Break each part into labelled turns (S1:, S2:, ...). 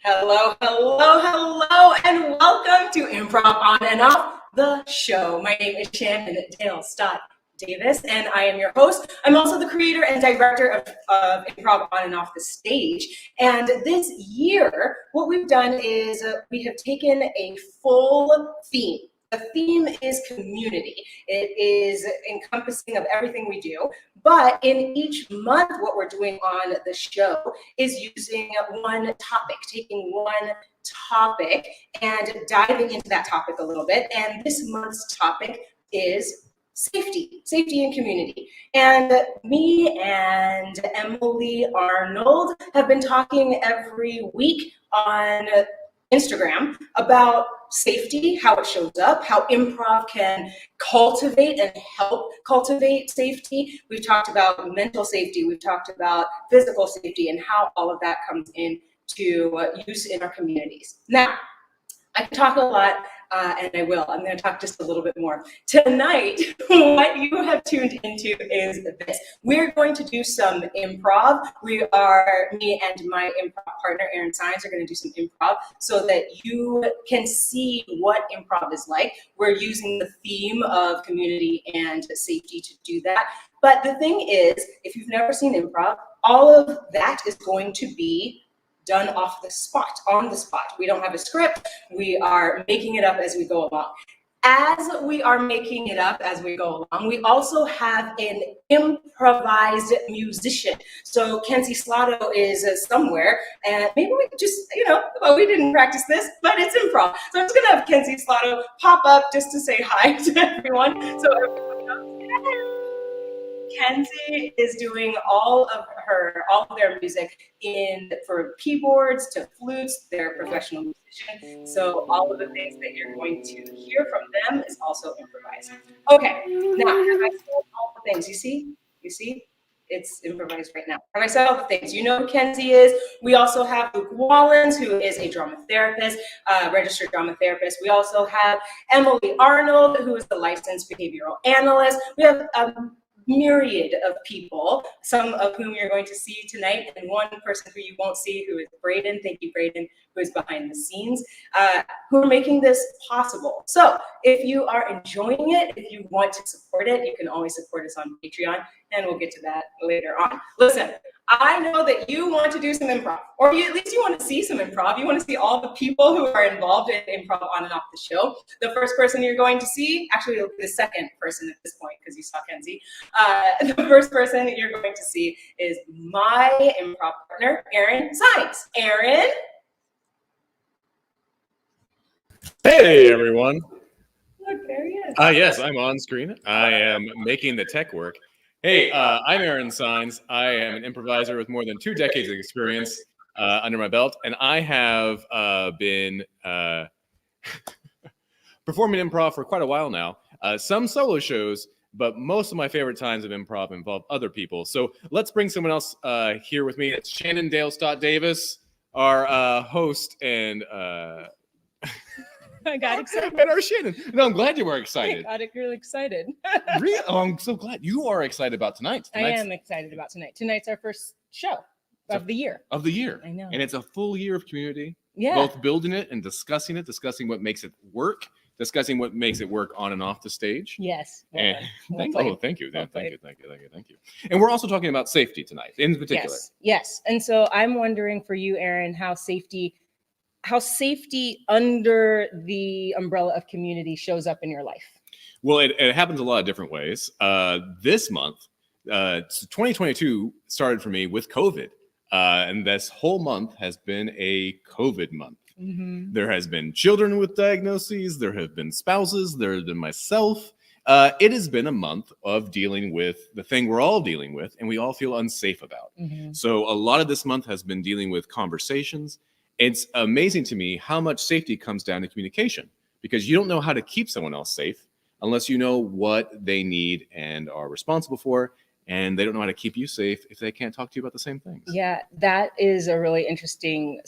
S1: Hello, hello, hello, and welcome to Improv On and Off, the show. My name is Shannon Dale Stott Davis, and I am your host. I'm also the creator and director of Improv On and Off the Stage. And this year, what we've done is we have taken a full theme. The theme is community. It is encompassing of everything we do. But in each month, what we're doing on the show is using one topic, taking one topic and diving into that topic a little bit. And this month's topic is safety and community. And me and Emily Arnold have been talking every week on Instagram about safety, how it shows up, how improv can cultivate and help cultivate safety. We've talked about mental safety, we've talked about physical safety, and how all of that comes into use in our communities. Now, I can talk a lot, and I will. I'm going to talk just a little bit more. Tonight, what you have tuned into is this. We're going to do some improv. Me and my improv partner, Aaron Sines, are going to do some improv so that you can see what improv is like. We're using the theme of community and safety to do that. But the thing is, if you've never seen improv, all of that is going to be done off the spot, on the spot. We don't have a script. We are making it up as we go along. As we are making it up as we go along, we also have an improvised musician. So Kenzie Slotto is somewhere, and maybe we could just, we didn't practice this, but it's improv. So I'm just gonna have Kenzie Slotto pop up just to say hi to everyone. So everyone knows. Kenzie is doing all of their music for keyboards to flutes. They're a professional musician. So all of the things that you're going to hear from them is also improvised. Okay, now have I said all the things? You see? It's improvised right now. Have I said all the things? You know who Kenzie is. We also have Luke Wallens, who is a drama therapist, registered drama therapist. We also have Emily Arnold, who is the licensed behavioral analyst. We have myriad of people, some of whom you're going to see tonight, and one person who you won't see, who is Braden. Thank you, Braden, who is behind the scenes, who are making this possible. So if you are enjoying it, if you want to support it, you can always support us on Patreon, and we'll get to that later on. Listen, I know that you want to do some improv, or at least you want to see some improv. You want to see all the people who are involved in improv on and off the show. The first person you're going to see, actually the second person at this point, because you saw Kenzie, the first person you're going to see is my improv partner, Aaron Sines. Aaron?
S2: Hey, everyone.
S1: Look, there he is.
S2: Yes, I'm on screen. I am making the tech work. Hey, I'm Aaron Sines. I am an improviser with more than 2 decades of experience under my belt, and I have been performing improv for quite a while now. Some solo shows, but most of my favorite times of improv involve other people. So let's bring someone else here with me. It's Shannon Dale Stott Davis, our host, and
S3: I got excited.
S2: And our Shannon. No, I'm glad you were excited.
S3: I got really excited.
S2: Really? Oh, I'm so glad you are excited about tonight.
S3: I am excited about tonight. Tonight's our first show of the year.
S2: Of the year.
S3: I know.
S2: And it's a full year of community.
S3: Yeah.
S2: Both building it and discussing what makes it work, discussing what makes it work on and off the stage.
S3: Yes.
S2: Thank you. Thank you. And we're also talking about safety tonight in particular.
S3: Yes. And so I'm wondering for you, Aaron, how safety under the umbrella of community shows up in your life.
S2: Well, it happens a lot of different ways. This month, 2022 started for me with COVID. And this whole month has been a COVID month.
S3: Mm-hmm.
S2: There has been children with diagnoses. There have been spouses. There has been myself. It has been a month of dealing with the thing we're all dealing with and we all feel unsafe about.
S3: Mm-hmm.
S2: So a lot of this month has been dealing with conversations. It's amazing to me how much safety comes down to communication, because you don't know how to keep someone else safe unless you know what they need and are responsible for. And they don't know how to keep you safe if they can't talk to you about the same things.
S3: Yeah, that is a really interesting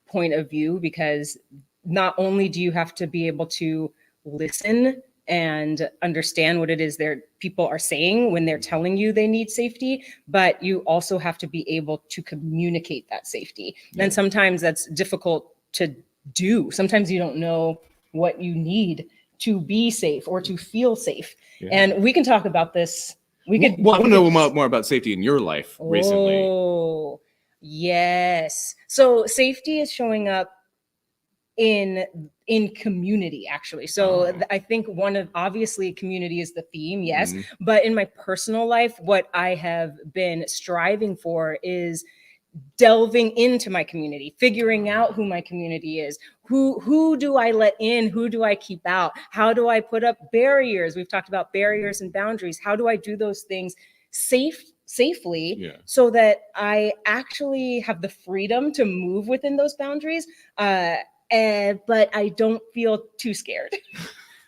S3: point of view, because not only do you have to be able to listen and understand what it is people are saying when they're telling you they need safety, but you also have to be able to communicate that safety.
S2: Yeah.
S3: And sometimes that's difficult to do. Sometimes you don't know what you need to be safe or to feel safe.
S2: Yeah.
S3: And we can talk about this.
S2: I want to know more about safety in your life recently.
S3: Oh, yes. So safety is showing up in community, actually. So I think obviously community is the theme, yes. But in my personal life, what I have been striving for is delving into my community, figuring out who my community is, who do I let in, who do I keep out, how do I put up barriers. We've talked about barriers and boundaries. How do I do those things safely, so that I actually have the freedom to move within those boundaries, but I don't feel too scared.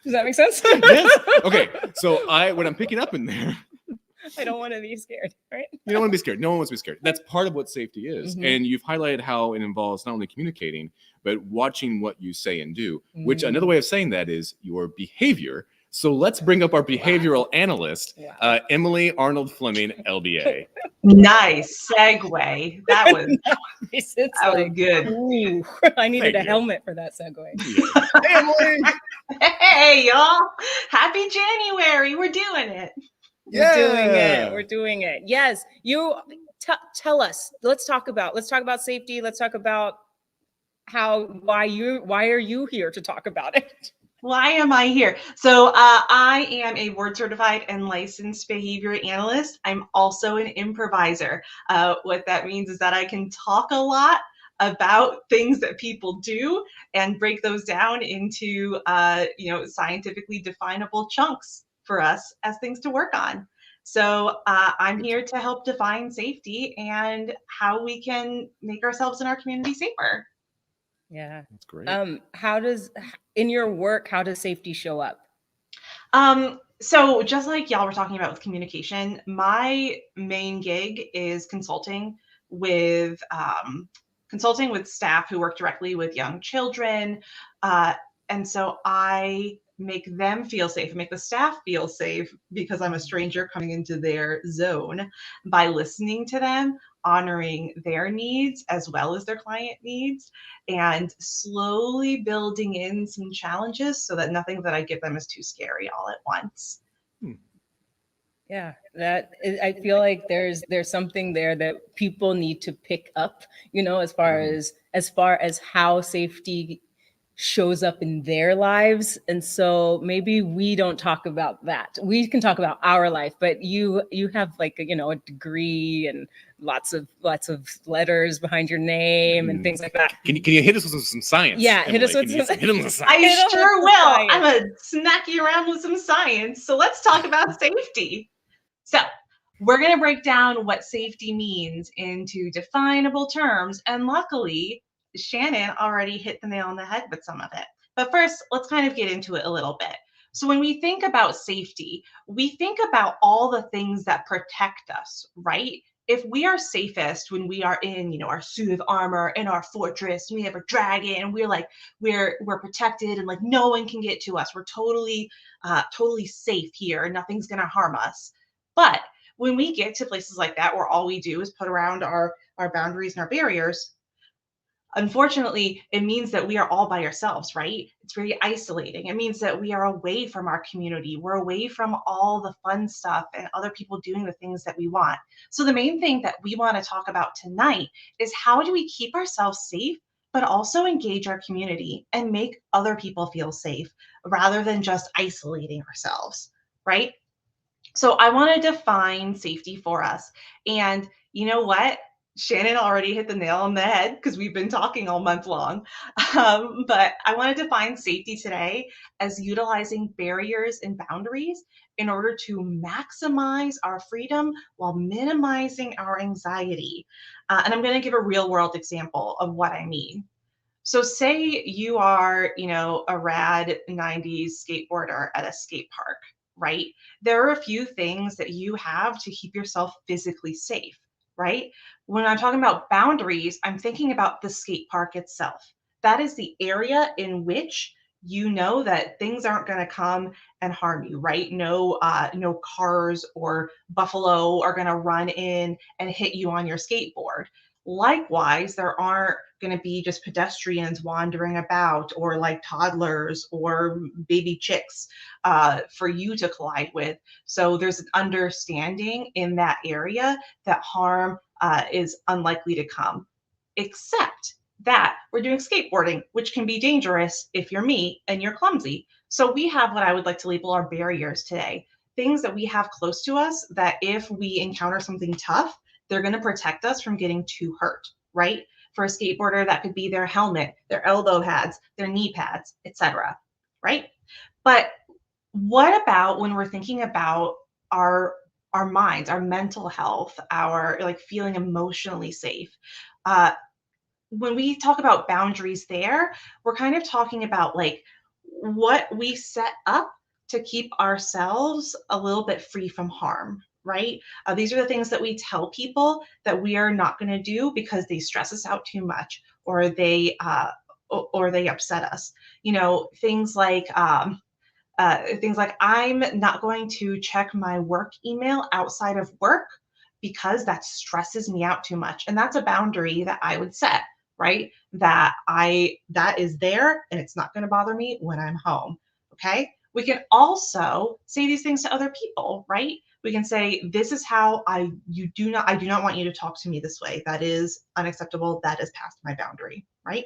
S3: Does that make sense?
S2: Yes. Okay. So what I'm picking up in there,
S3: I don't want to be scared, right?
S2: You don't want to be scared. No one wants to be scared. That's part of what safety is. And you've highlighted how it involves not only communicating, but watching what you say and do, which another way of saying that is your behavior. So let's bring up our behavioral analyst, Emily Arnold Fleming, LBA.
S4: Nice segue. That was
S3: like,
S4: good.
S3: Ooh, I needed a helmet for that segue.
S2: Hey, Emily.
S4: Hey, y'all. Happy January. We're doing it.
S3: We're doing it. Yes. You tell us. Let's talk about safety. Let's talk about why are you here to talk about it?
S4: Why am I here? So I am a board certified and licensed behavior analyst. I'm also an improviser. What that means is that I can talk a lot about things that people do and break those down into scientifically definable chunks for us as things to work on. So I'm here to help define safety and how we can make ourselves and our community safer.
S3: Yeah,
S2: that's great.
S3: In your work, how does safety show up?
S4: So just like y'all were talking about with communication, my main gig is consulting with staff who work directly with young children. And so I make them feel safe, make the staff feel safe because I'm a stranger coming into their zone by listening to them, honoring their needs as well as their client needs, and slowly building in some challenges so that nothing that I give them is too scary all at once.
S3: Yeah, I feel like there's something there that people need to pick up, as far as how safety shows up in their lives. And so maybe we don't talk about that. We can talk about our life, but you have a degree and lots of letters behind your name and things like that.
S2: Can you hit us with some science?
S3: Yeah,
S2: Emily?
S3: hit us with some
S2: science.
S4: I sure will. I'm gonna snack you around with some science. So let's talk about safety. So we're gonna break down what safety means into definable terms, and luckily Shannon already hit the nail on the head with some of it. But first, let's kind of get into it a little bit. So when we think about safety, we think about all the things that protect us, right? If we are safest when we are in, our suit of armor, in our fortress, we have a dragon, and we're protected, and like no one can get to us. We're totally safe here. Nothing's gonna harm us. But when we get to places like that, where all we do is put around our boundaries and our barriers, unfortunately, it means that we are all by ourselves, right? It's very isolating. It means that we are away from our community. We're away from all the fun stuff and other people doing the things that we want. So the main thing that we want to talk about tonight is how do we keep ourselves safe, but also engage our community and make other people feel safe rather than just isolating ourselves, right? So I want to define safety for us. And you know what? Shannon already hit the nail on the head because we've been talking all month long. But I want to define safety today as utilizing barriers and boundaries in order to maximize our freedom while minimizing our anxiety. And I'm going to give a real world example of what I mean. So say you are, a rad 90s skateboarder at a skate park, right? There are a few things that you have to keep yourself physically safe, right? When I'm talking about boundaries, I'm thinking about the skate park itself. That is the area in which you know that things aren't going to come and harm you, right? No, no cars or buffalo are going to run in and hit you on your skateboard. Likewise, there aren't going to be just pedestrians wandering about, or like toddlers or baby chicks for you to collide with. So there's an understanding in that area that harm is unlikely to come, except that we're doing skateboarding, which can be dangerous if you're me and you're clumsy. So we have what I would like to label our barriers today. Things that we have close to us that if we encounter something tough, they're going to protect us from getting too hurt, right? For a skateboarder, that could be their helmet, their elbow pads, their knee pads, etc., right? But what about when we're thinking about our minds, our mental health, our like feeling emotionally safe? When we talk about boundaries there, we're kind of talking about like what we set up to keep ourselves a little bit free from harm, right? These are the things that we tell people that we are not going to do because they stress us out too much, or they upset us. You know, things like I'm not going to check my work email outside of work because that stresses me out too much. And that's a boundary that I would set, right? That is there and it's not going to bother me when I'm home. Okay? We can also say these things to other people, right? We can say, this is how I do not want you to talk to me this way. That is unacceptable. That is past my boundary, right?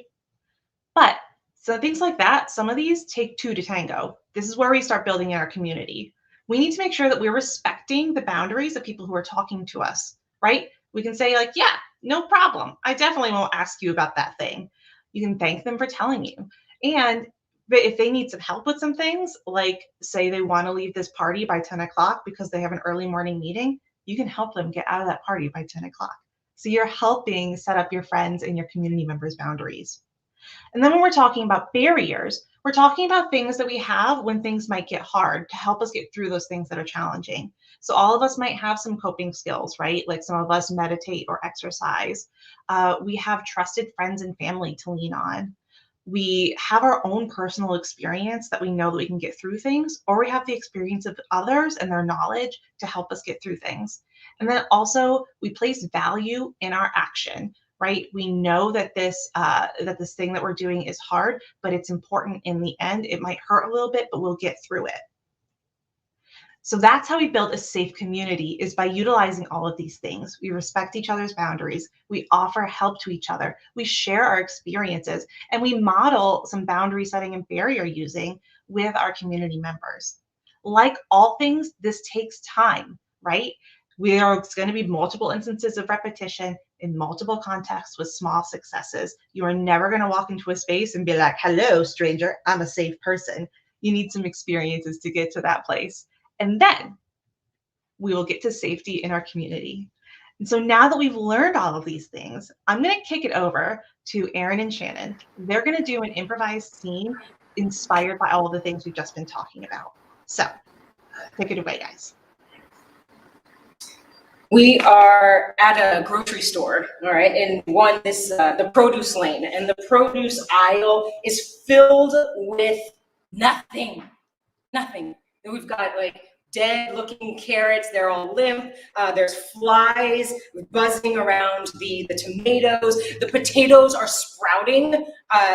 S4: But so things like that, some of these take two to tango. This is where we start building in our community. We need to make sure that we're respecting the boundaries of people who are talking to us, right? We can say like, yeah, no problem. I definitely won't ask you about that thing. You can thank them for telling you. And if they need some help with some things, like say they want to leave this party by 10 o'clock because they have an early morning meeting, you can help them get out of that party by 10 o'clock. So you're helping set up your friends and your community members' boundaries. And then when we're talking about barriers, we're talking about things that we have when things might get hard to help us get through those things that are challenging. So all of us might have some coping skills, right? Like some of us meditate or exercise. We have trusted friends and family to lean on. We have our own personal experience that we know that we can get through things, or we have the experience of others and their knowledge to help us get through things. And then also we place value in our action, right? We know that this thing that we're doing is hard, but it's important in the end. It might hurt a little bit, but we'll get through it. So that's how we build a safe community, is by utilizing all of these things. We respect each other's boundaries. We offer help to each other. We share our experiences, and we model some boundary setting and barrier using with our community members. Like all things, this takes time, right? It's going to be multiple instances of repetition in multiple contexts with small successes. You are never going to walk into a space and be like, hello, stranger, I'm a safe person. You need some experiences to get to that place. And then we will get to safety in our community. And so now that we've learned all of these things, I'm going to kick it over to Erin and Shannon. They're going to do an improvised scene inspired by all of the things we've just been talking about. So take it away, guys.
S1: We are at a grocery store, all right, and the produce lane, and the produce aisle is filled with nothing. And we've got like dead looking carrots, they're all limp. There's flies buzzing around the tomatoes. The potatoes are sprouting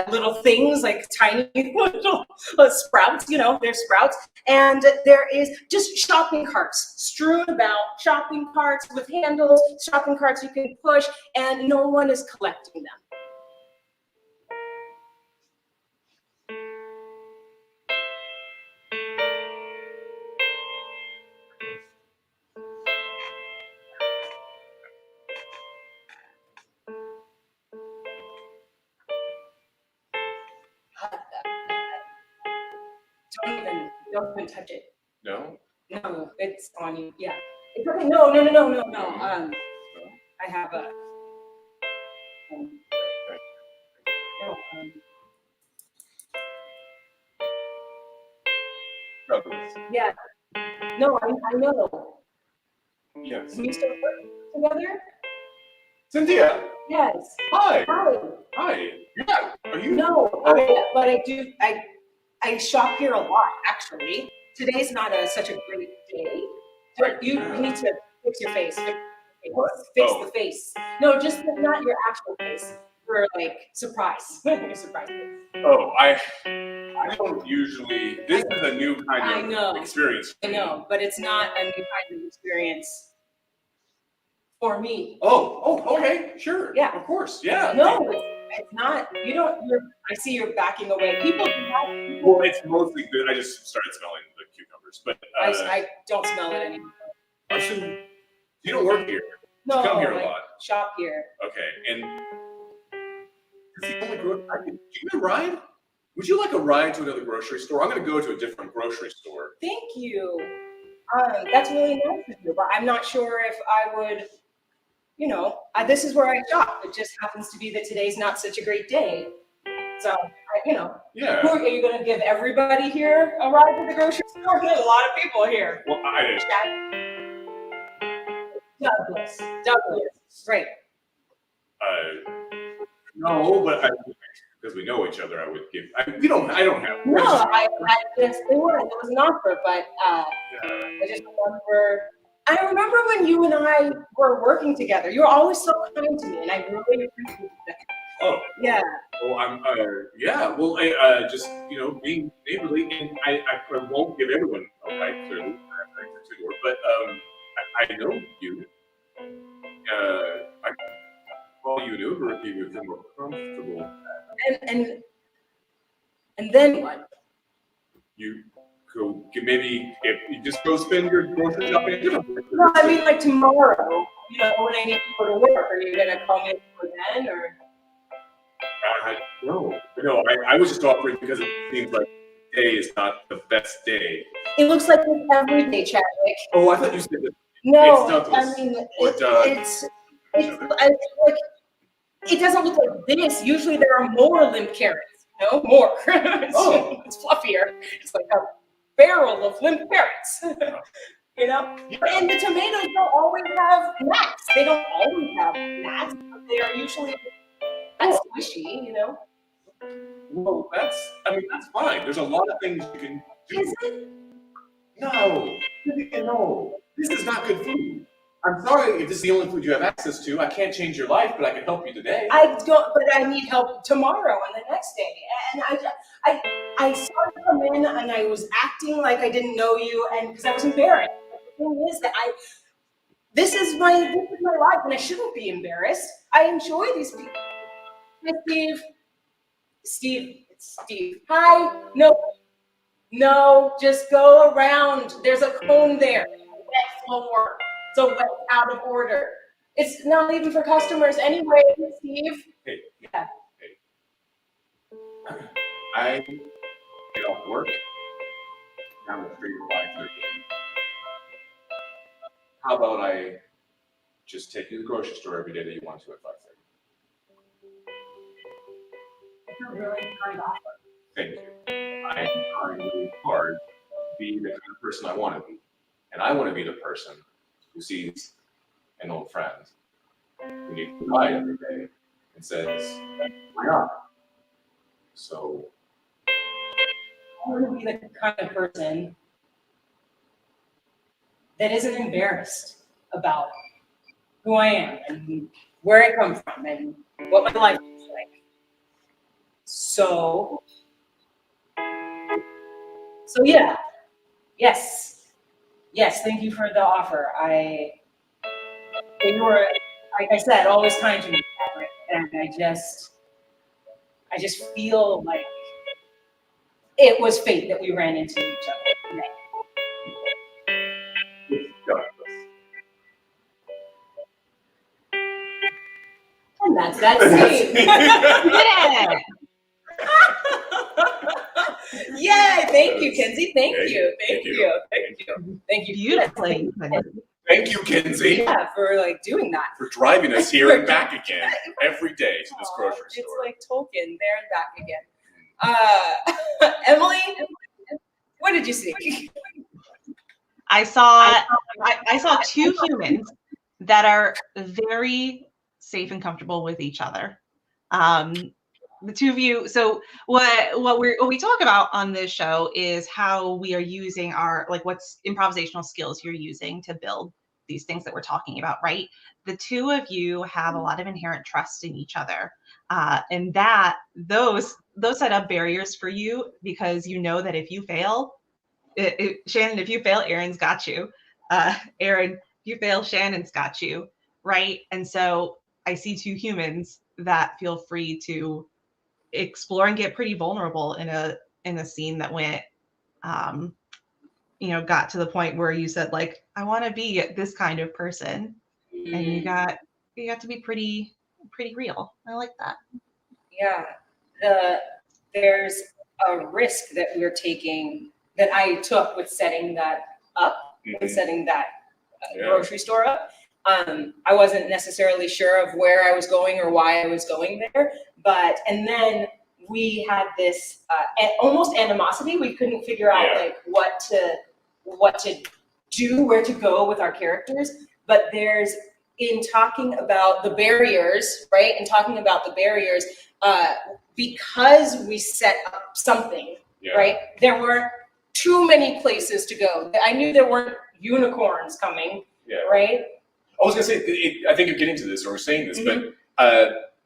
S1: little things, like tiny little sprouts, they're sprouts. And there is just shopping carts strewn about, shopping carts with handles, shopping carts you can push, and no one is collecting them. Don't even touch it.
S2: No?
S1: No, it's on you. Yeah. It's okay. No. I have a. Yeah. No, I know.
S2: Yes.
S1: Can we still work together?
S2: Cynthia.
S1: Yes.
S2: Hi.
S1: Hi.
S2: Hi. Yeah. Are you?
S1: No, but I do. I shop here a lot, actually. Today's not such a great day. But you need to fix your face. Fix the face. No, just not your actual face. For like surprise. Surprise.
S2: Oh, I don't usually. This is a new kind of experience.
S1: I know, but it's not a new kind of experience for me.
S2: Oh, okay, sure.
S1: Yeah,
S2: of course. Yeah.
S1: No, it's not. You don't. I see you're backing away. People do that.
S2: Well, it's mostly good. I just started smelling the cucumbers, but
S1: I don't smell it anymore.
S2: So you don't work here.
S1: No,
S2: you come here a
S1: I
S2: lot.
S1: Shop here.
S2: Okay, and it's the only grocery. Do you need a ride? Would you like a ride to another grocery store? I'm going to go to a different grocery store.
S1: Thank you. That's really nice of you, but I'm not sure if I would. You know, this is where I shop. It just happens to be that today's not such a great day. So,
S2: Yeah.
S1: Are you going to give everybody here a ride to the grocery store? There's a lot of people here.
S2: Well, I
S1: Douglas, right.
S2: No, but because we know each other, I would give. I don't have.
S1: No, I just it was an offer, but I just remember when you and I were working together. You were always so kind to me, and I really appreciate that.
S2: Oh.
S1: Yeah.
S2: Well, Well, I just being neighborly, and I won't give everyone a ride clearly, but I know you. I call you an Uber if you would feel more comfortable.
S1: And then what?
S2: You go maybe if you just go spend your grocery shopping at different places.
S1: No, I mean like tomorrow. When I need to go to work, are you gonna call me for then or?
S2: No. I was just offering because it seems like today is not the best day.
S1: It looks like this every day, Chadwick.
S2: Oh, I thought you said that.
S1: No,
S2: it's Douglas.
S1: I mean it's like it doesn't look like this. Usually there are more limp carrots, more. It's fluffier. It's like a barrel of limp carrots.
S2: Yeah.
S1: And the tomatoes don't always have gnats. They don't always have gnats. They are usually squishy,
S2: Well, that's fine. There's a lot of things you can do.
S1: Is it?
S2: No. This is not good food. I'm sorry if this is the only food you have access to. I can't change your life, but I can help you today.
S1: But I need help tomorrow and the next day. And I saw you come in and I was acting like I didn't know you, and because I was embarrassed. But the thing is that this is my life, and I shouldn't be embarrassed. I enjoy these people. Hi, Steve. It's Steve. Hi. No, just go around. There's a cone there. Wet floor. So wet, out of order. It's not even for customers anyway, Steve.
S2: Hey.
S1: Yeah.
S2: Hey. I get off work. I'm a 3 to 5:30. How about I just take you to the grocery store every day that you want to at 5:30?
S1: It's a really kind offer.
S2: Thank you. I'm trying really hard to be the kind of person I want to be. And I want to be the person who sees an old friend who needs to ride every day and says, why not? So
S1: I want to be the kind of person that isn't embarrassed about who I am and where I come from and what my life is like. So yeah. Yes, thank you for the offer. You were, like I said, always kind to me, Patrick, and I just feel like it was fate that we ran into each other today. And that's that scene.
S4: Yeah.
S1: Yay! Thank you, Kenzie. Thank you.
S4: Beautifully.
S2: Thank you, Kenzie.
S1: Yeah, for doing that.
S2: For driving us here and back again every day to this grocery store.
S1: It's like Tolkien, there and back again. Emily, what did you see?
S4: I saw two humans that are very safe and comfortable with each other. the two of you. So what we talk about on this show is how we are using our, like, what's improvisational skills you're using to build these things that we're talking about, right? The two of you have a lot of inherent trust in each other, and that those set up barriers for you, because you know that if you fail, Shannon, if you fail, Aaron's got you. Aaron, if you fail, Shannon's got you, right? And so I see two humans that feel free to explore and get pretty vulnerable in a scene that went, got to the point where you said, like, I want to be this kind of person, and you got to be pretty real. I like that.
S1: Yeah, there's a risk that we're taking, that I took with setting that up, with setting that grocery store up. I wasn't necessarily sure of where I was going or why I was going there, and then we had this almost animosity. We couldn't figure out like what to do, where to go with our characters. But there's, in talking about the barriers, right? And talking about the barriers, because we set up something, right? There were too many places to go. I knew there weren't unicorns coming, right?
S2: I was gonna say, I think you're getting to this, or we're saying this, but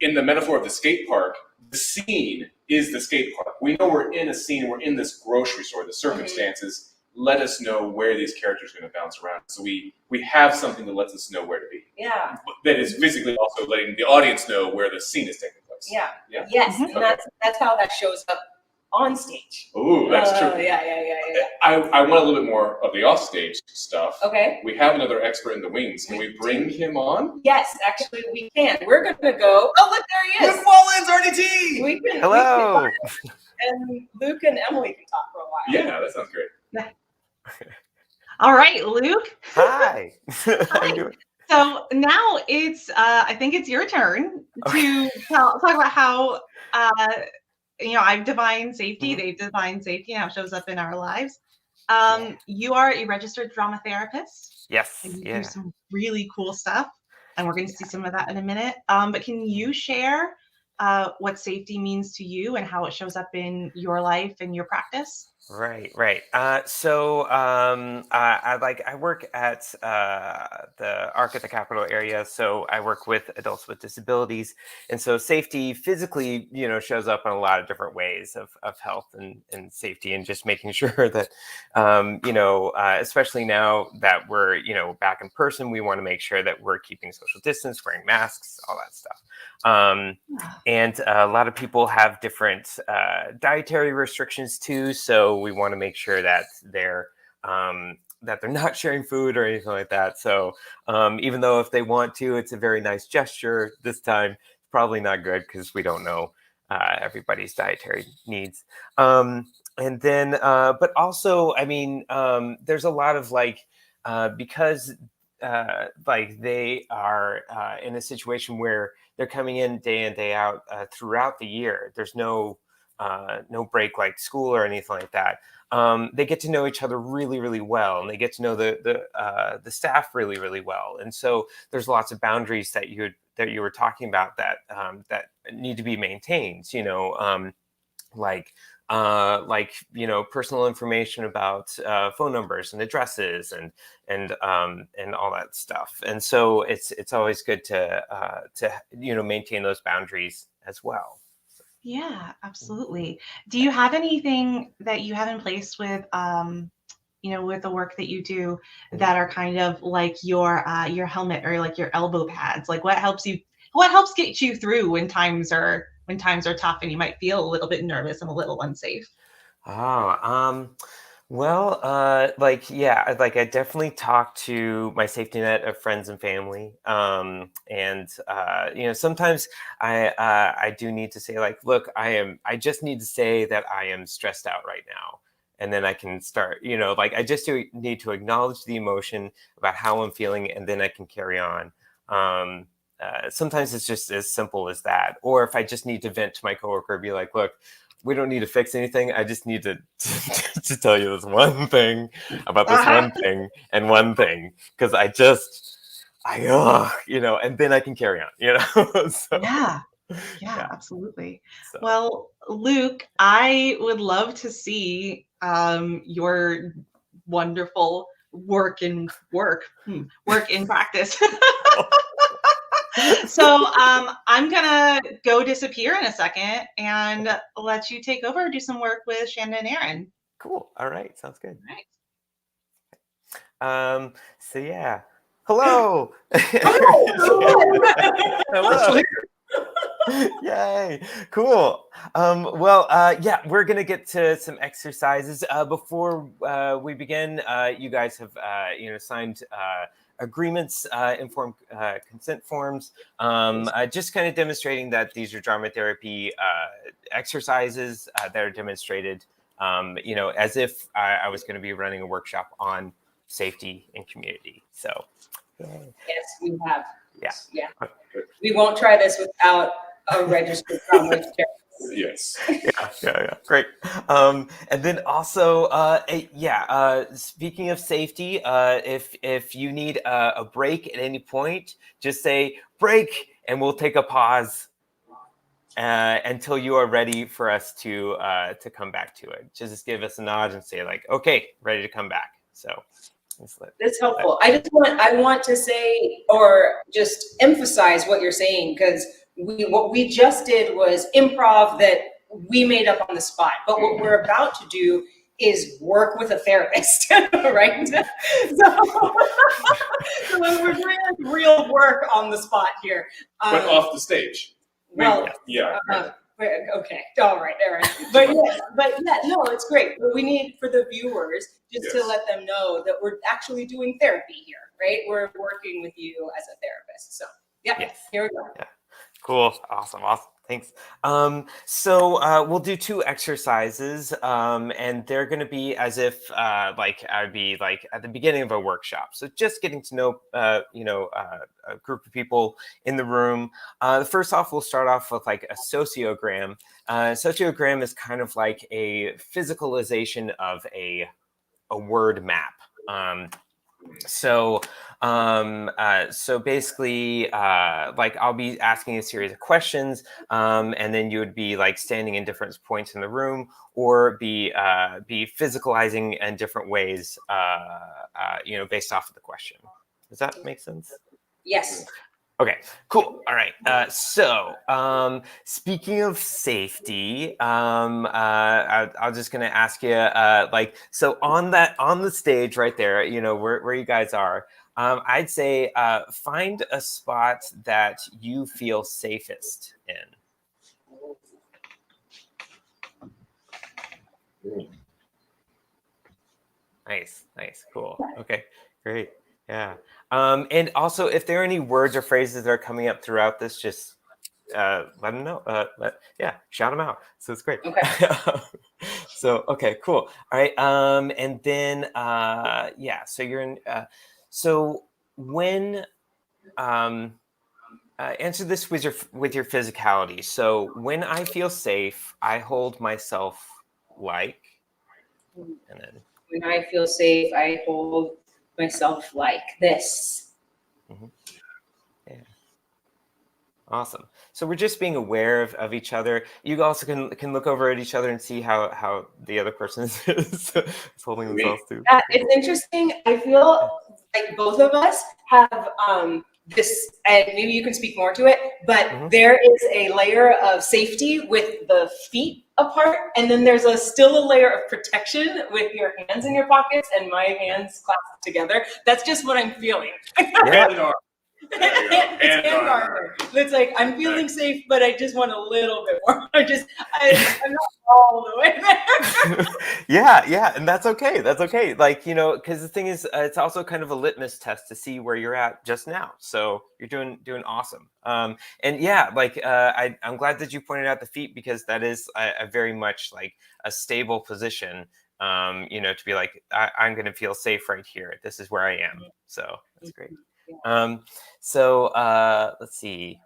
S2: in the metaphor of the skate park, the scene is the skate park. We know we're in a scene, we're in this grocery store, the circumstances let us know where these characters are gonna bounce around. So we have something that lets us know where to be.
S1: Yeah.
S2: That is physically also letting the audience know where the scene is taking place.
S1: Yeah. Yes, and that's how that shows up on stage.
S2: Ooh, that's true.
S1: Yeah.
S2: I want a little bit more of the offstage stuff.
S1: Okay.
S2: We have another expert in the wings. Can we bring him on?
S1: Yes, actually we can. We're gonna go. Oh, look, there he is.
S2: Luke Mullins, RDT.
S1: We can.
S5: Hello.
S1: And Luke and Emily can talk for a while.
S2: Yeah, that sounds great.
S4: All right, Luke.
S5: Hi. How you doing?
S4: So now it's, I think it's your turn to talk about how, I've defined safety, they've defined safety, and how it shows up in our lives. You are a registered drama therapist.
S5: Yes.
S4: And you do some really cool stuff, and we're going to see some of that in a minute. But can you share what safety means to you and how it shows up in your life and your practice?
S5: Right. So I work at the ARC at the Capital area. So I work with adults with disabilities, and so safety physically, shows up in a lot of different ways of health and safety, and just making sure that, especially now that we're back in person, we want to make sure that we're keeping social distance, wearing masks, all that stuff. And a lot of people have different dietary restrictions too, so we want to make sure that they're not sharing food or anything like that. So even though if they want to, it's a very nice gesture, this time probably not good because we don't know everybody's dietary needs. And then, but also, there's a lot of because they are in a situation where they're coming in day out throughout the year. There's no break like school or anything like that. They get to know each other really, really well, and they get to know the staff really, really well. And so there's lots of boundaries that you were talking about that need to be maintained. Personal information about phone numbers and addresses and all that stuff. And so it's always good to maintain those boundaries as well.
S4: Yeah, absolutely. Do you have anything that you have in place with with the work that you do that are kind of like your helmet or like your elbow pads? Like what helps get you through when times are tough and you might feel a little bit nervous and a little unsafe?
S5: I definitely talk to my safety net of friends and family. Sometimes I do need to say look, I just need to say that I am stressed out right now. And then I can start, I just need to acknowledge the emotion about how I'm feeling, and then I can carry on. Sometimes it's just as simple as that. Or if I just need to vent to my coworker, be like, look, we don't need to fix anything. I just need to tell you this one thing about this one thing and one thing. Because and then I can carry on, So.
S4: Yeah. Yeah, absolutely.
S5: So.
S4: Well, Luke, I would love to see your wonderful work in practice. So I'm gonna go disappear in a second and let you take over, do some work with Shannon and Aaron.
S5: Cool. All right. Sounds good.
S4: All right.
S5: So yeah. Hello.
S1: Oh,
S5: Hello. Yay. Cool. Yeah, we're gonna get to some exercises. Before we begin, you guys have signed agreements, informed consent forms, just kind of demonstrating that these are drama therapy exercises that are demonstrated, as if I was going to be running a workshop on safety and community. So,
S1: yes, we have.
S5: yeah.
S1: We won't try this without a registered trauma therapist.
S2: Yes.
S5: Yeah. Great. And then also, speaking of safety, if you need a break at any point, just say break, and we'll take a pause until you are ready for us to come back to it. Just give us a nod and say like, okay, ready to come back. So.
S1: That's helpful. I want to say, or just emphasize what you're saying, because what we just did was improv that we made up on the spot. But what we're about to do is work with a therapist, right? So we're doing like real work on the spot here.
S2: But off the stage.
S1: Well,
S2: yeah.
S1: okay, all right. But yeah, no, it's great. But we need, for the viewers, just to let them know that we're actually doing therapy here, right? We're working with you as a therapist. So here we go.
S5: Yeah. Cool. Awesome. Thanks. So we'll do 2 exercises, and they're going to be as if like I'd be like at the beginning of a workshop. So just getting to know, a group of people in the room. First off, we'll start off with like a sociogram. Sociogram is kind of like a physicalization of a word map. So basically, like I'll be asking a series of questions, and then you would be like standing in different points in the room, or be physicalizing in different ways, based off of the question. Does that make sense?
S1: Yes.
S5: Okay, cool. All right. So speaking of safety, I'm just gonna ask you, so on the stage right there, where you guys are, I'd say find a spot that you feel safest in. Nice, cool. Okay, great. Yeah. And also, if there are any words or phrases that are coming up throughout this, just let them know. Shout them out. So it's great.
S1: Okay.
S5: Okay, cool. All right. And then, so you're in. So when answer this with your physicality. So when I feel safe, I hold myself like, and then.
S1: When I feel safe, I hold myself like this.
S5: Mm-hmm. Yeah. Awesome. So we're just being aware of each other. You also can look over at each other and see how the other person is holding themselves too.
S1: It's interesting. I feel like both of us have this, and maybe you can speak more to it, but there is a layer of safety with the feet apart, and then there's still a layer of protection with your hands in your pockets and my hands clasped together. That's just what I'm feeling.
S5: Yeah.
S1: It's hand armor. It's like I'm feeling safe, but I just want a little bit more. I'm not all the way there.
S5: Yeah, and that's okay. That's okay. Like, because the thing is, it's also kind of a litmus test to see where you're at just now. So you're doing awesome. And yeah, like I'm glad that you pointed out the feet, because that is a very much like a stable position. To be like, I'm going to feel safe right here. This is where I am. So that's great. Let's see.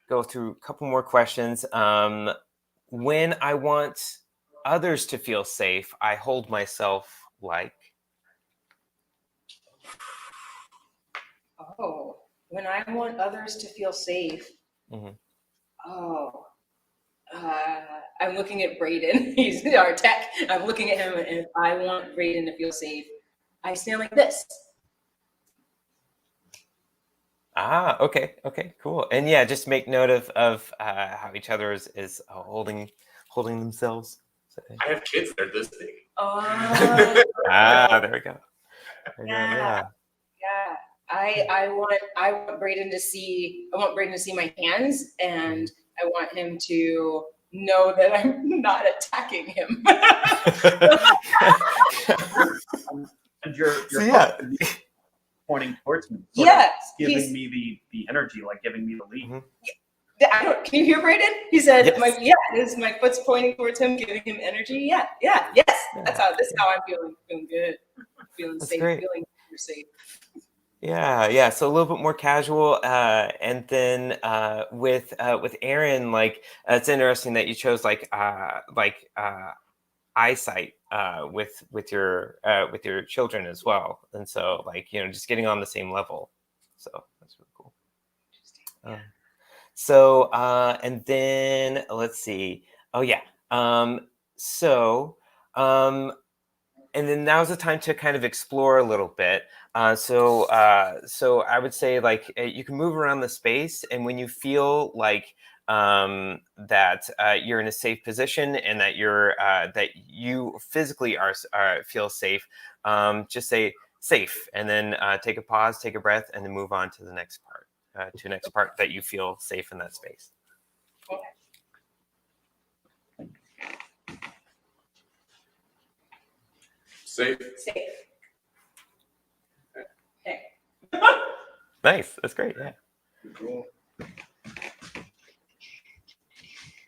S5: Go through a couple more questions. When I want others to feel safe, I hold myself like.
S1: Oh, when I want others to feel safe, Oh, I'm looking at Braden. He's our tech. I'm looking at him, and if I want Braden to feel safe, I stand like this.
S5: Ah, okay, cool. And yeah, just make note of how each other is holding themselves. So,
S2: I have kids that are this big.
S1: Oh,
S5: there we go.
S1: yeah. I want Braden to see. I want Braden to see my hands, and I want him to know that I'm not attacking him.
S6: And your
S5: So, yeah.
S6: hook is pointing towards me.
S1: Yeah,
S6: Giving me the energy, like giving me the lead.
S1: Mm-hmm. Can you hear Braden? He said,
S5: Yes.
S1: my foot's pointing towards him, giving him energy. Yes. This is how I'm feeling. Feeling good. Feeling
S5: That's
S1: safe.
S5: great.
S1: Feeling safe.
S5: Yeah. So a little bit more casual, and then with Aaron, like it's interesting that you chose like eyesight with your children as well, and so like just getting on the same level. So that's really cool. And then let's see. Oh yeah. And then now's the time to kind of explore a little bit. So I would say like you can move around the space, and when you feel like that you're in a safe position and that you physically feel safe, just say safe, and then take a pause, take a breath, and then move on to the next part. To the next part that you feel safe in that space.
S1: Okay.
S2: Safe.
S1: Okay.
S5: Nice. That's great. Yeah.
S2: Cool.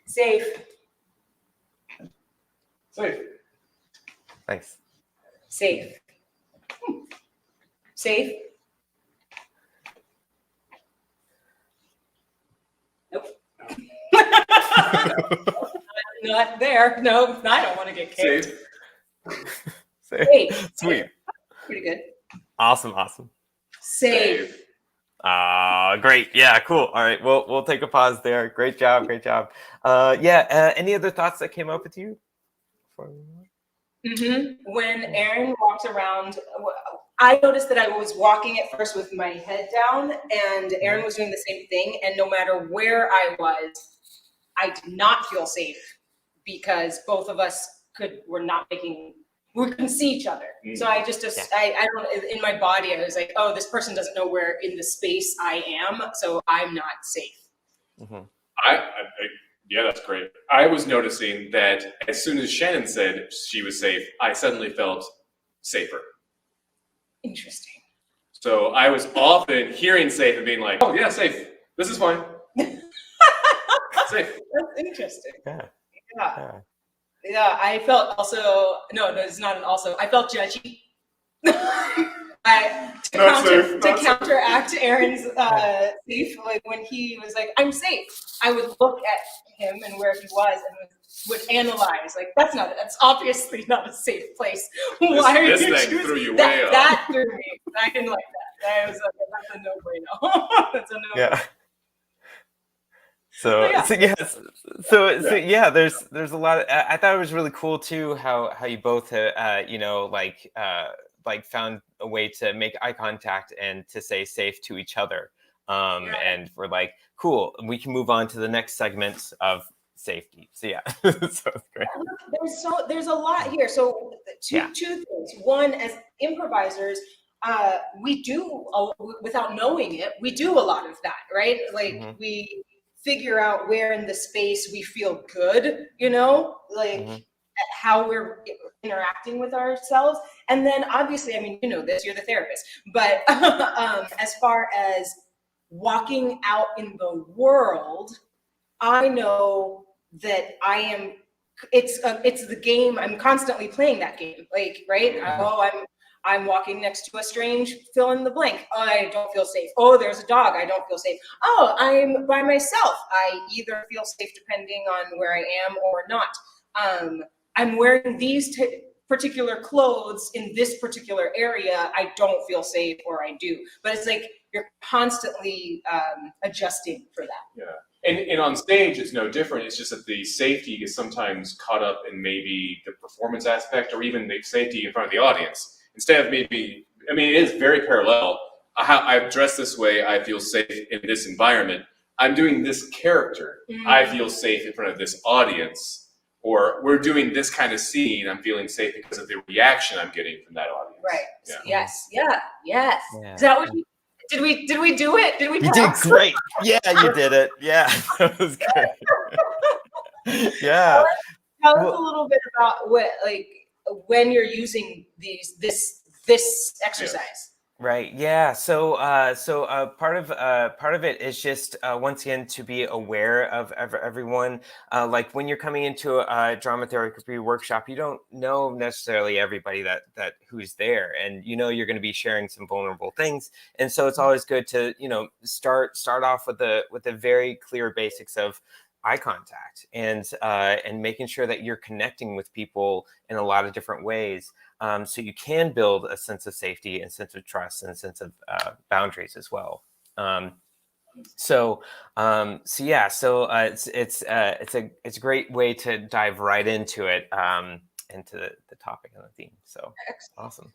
S1: Safe.
S5: Nice.
S1: Safe. Safe. Nope. Not there. No, I don't want to get kicked.
S5: Safe. Sweet.
S1: Pretty good.
S5: Awesome.
S1: Safe.
S5: Great. Yeah, cool. All right. We'll take a pause there. Great job. Any other thoughts that came up with you?
S1: When Aaron walked around, I noticed that I was walking at first with my head down, and Aaron was doing the same thing. And no matter where I was, I did not feel safe because both of us we couldn't see each other. So I just, I don't, in my body, I was like, oh, this person doesn't know where in the space I am, so I'm not safe.
S2: Mm-hmm. Yeah, that's great. I was noticing that as soon as Shannon said she was safe, I suddenly felt safer.
S1: Interesting.
S2: So I was often hearing safe and being like, oh yeah, safe. This is fine. Safe.
S1: That's interesting.
S5: Yeah.
S1: Yeah, I felt also, no, it's not an also, I felt judgy. To counteract Aaron's safe, like when he was like, I'm safe, I would look at him and where he was and would analyze, like, that's obviously not a safe place. Why are you choosing that? That threw me. I didn't like that. I was like, that's a no-brainer. That's a no-brainer.
S5: Yeah. So there's a lot of, I thought it was really cool too how you both found a way to make eye contact and to say safe to each other, and we're like, cool, we can move on to the next segment of safety. So so it's great.
S1: There's a lot here. So two things. One, as improvisers, we do, without knowing it, we do a lot of that, right? Like we figure out where in the space we feel good, how we're interacting with ourselves. And then obviously, I mean, you know this, you're the therapist, but as far as walking out in the world, I know that it's the game. I'm constantly playing that game, like, right? Oh, I'm walking next to a strange fill in the blank. Oh, I don't feel safe. Oh, there's a dog. I don't feel safe. Oh, I'm by myself. I either feel safe depending on where I am or not. I'm wearing these particular clothes in this particular area. I don't feel safe, or I do. But it's like you're constantly adjusting for that.
S2: Yeah. And on stage, it's no different. It's just that the safety is sometimes caught up in maybe the performance aspect or even the safety in front of the audience. Instead of maybe, I mean, it is very parallel. I'm dressed this way, I feel safe in this environment. I'm doing this character, I feel safe in front of this audience. Or we're doing this kind of scene, I'm feeling safe because of the reaction I'm getting from that audience.
S1: Right.
S2: Yeah.
S1: Yes. Yeah. Yes.
S5: Yeah.
S1: Is that what you did we do it? Did we
S5: You did
S1: talk?
S5: great. Yeah, you did it. Yeah, that was great. Yeah.
S1: Tell us a little bit about what, like, when you're using this exercise.
S5: Right. Yeah. So, part of it is just once again to be aware of everyone. Like when you're coming into a drama therapy workshop, you don't know necessarily everybody that who's there, and you're going to be sharing some vulnerable things, and so it's always good to start off with the very clear basics of eye contact and making sure that you're connecting with people in a lot of different ways. So you can build a sense of safety and sense of trust and a sense of boundaries as well. So it's a great way to dive right into it, into the topic and the theme. So awesome.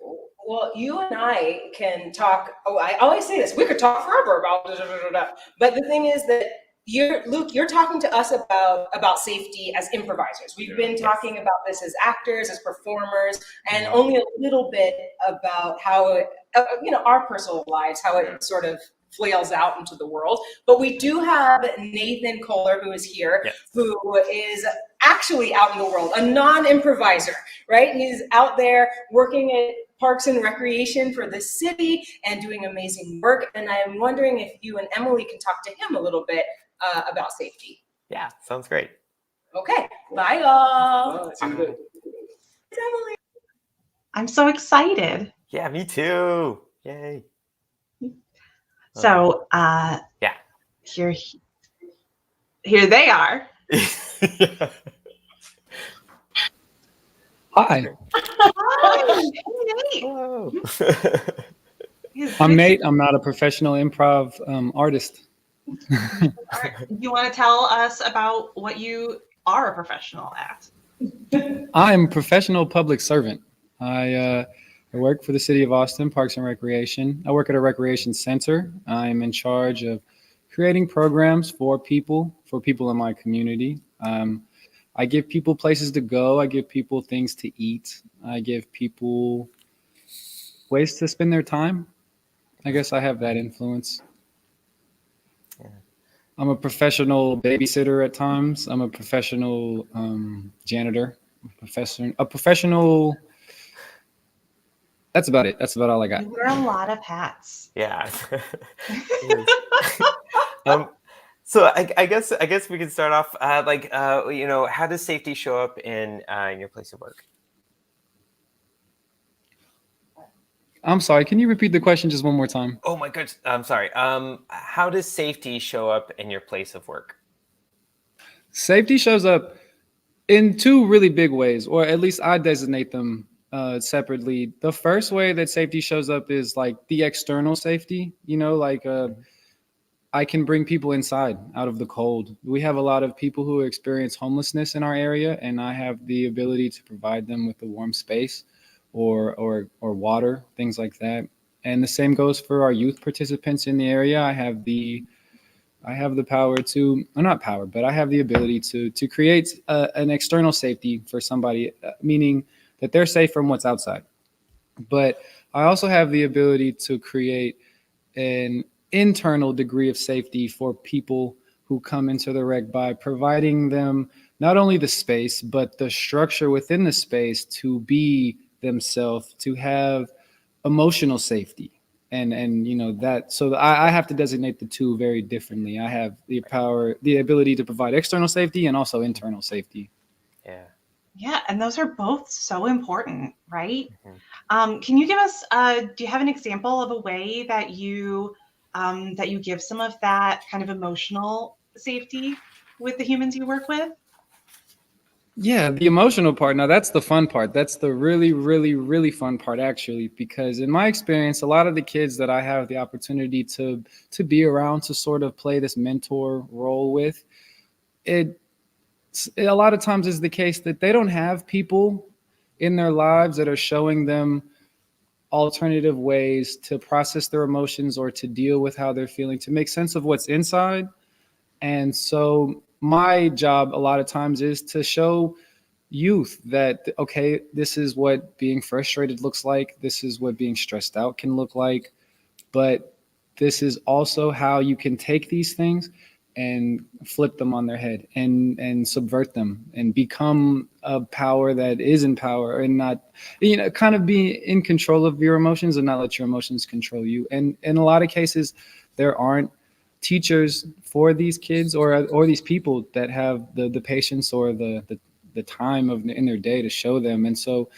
S1: Well, you and I can talk. Oh, I always say this. We could talk forever about but the thing is that you're talking to us about safety as improvisers. We've been talking about this as actors, as performers, and only a little bit about how it, our personal lives, how it sort of flails out into the world. But we do have Nate Kohler, who is here, who is actually out in the world, a non-improviser, right? He's out there working at Parks and Recreation for the city and doing amazing work. And I'm wondering if you and Emily can talk to him a little bit about safety.
S5: Yeah, sounds great.
S1: Okay, bye y'all.
S2: It's good.
S1: Emily.
S4: I'm so excited.
S5: Yeah, me too. Yay.
S4: So,
S5: yeah,
S4: here they are.
S5: Yeah.
S7: Hi,
S4: Hi, Nate.
S5: Hello.
S7: I'm Nate. I'm not a professional improv artist.
S4: You want to tell us about what you are a professional at?
S7: I'm a professional public servant. I work for the city of Austin, Parks and Recreation. I work at a recreation center. I'm in charge of creating programs for people in my community. I give people places to go. I give people things to eat. I give people ways to spend their time. I guess I have that influence.
S5: Yeah.
S7: I'm a professional babysitter at times. I'm a professional janitor, a professional. That's about it. That's about all I got.
S4: You wear a lot of hats.
S5: Yeah. So I guess we can start off how does safety show up in your place of work?
S7: I'm sorry. Can you repeat the question just one more time?
S5: Oh my goodness. I'm sorry. How does safety show up in your place of work?
S7: Safety shows up in two really big ways, or at least I designate them separately. The first way that safety shows up is like the external safety, I can bring people inside out of the cold. We have a lot of people who experience homelessness in our area, and I have the ability to provide them with a warm space or water, things like that. And the same goes for our youth participants in the area. I have the power to, or not power, but I have the ability to create an external safety for somebody, meaning that they're safe from what's outside. But I also have the ability to create an internal degree of safety for people who come into the rec by providing them not only the space, but the structure within the space to be themselves, to have emotional safety. And that, so I have to designate the two very differently. I have the ability to provide external safety and also internal safety.
S5: Yeah.
S4: Yeah, and those are both so important, right?
S5: Mm-hmm.
S4: Can you give us, do you have an example of a way that you give some of that kind of emotional safety with the humans you work with?
S7: Yeah, the emotional part. Now that's the fun part. That's the really, really, really fun part, actually, because in my experience, a lot of the kids that I have the opportunity to be around, to sort of play this mentor role with, it a lot of times is the case that they don't have people in their lives that are showing them alternative ways to process their emotions or to deal with how they're feeling, to make sense of what's inside. And so my job a lot of times is to show youth that, okay, this is what being frustrated looks like. This is what being stressed out can look like. But this is also how you can take these things and flip them on their head and subvert them and become a power that is in power, and not, kind of be in control of your emotions and not let your emotions control you. And in a lot of cases, there aren't teachers for these kids or these people that have the patience or the time in their day to show them. And so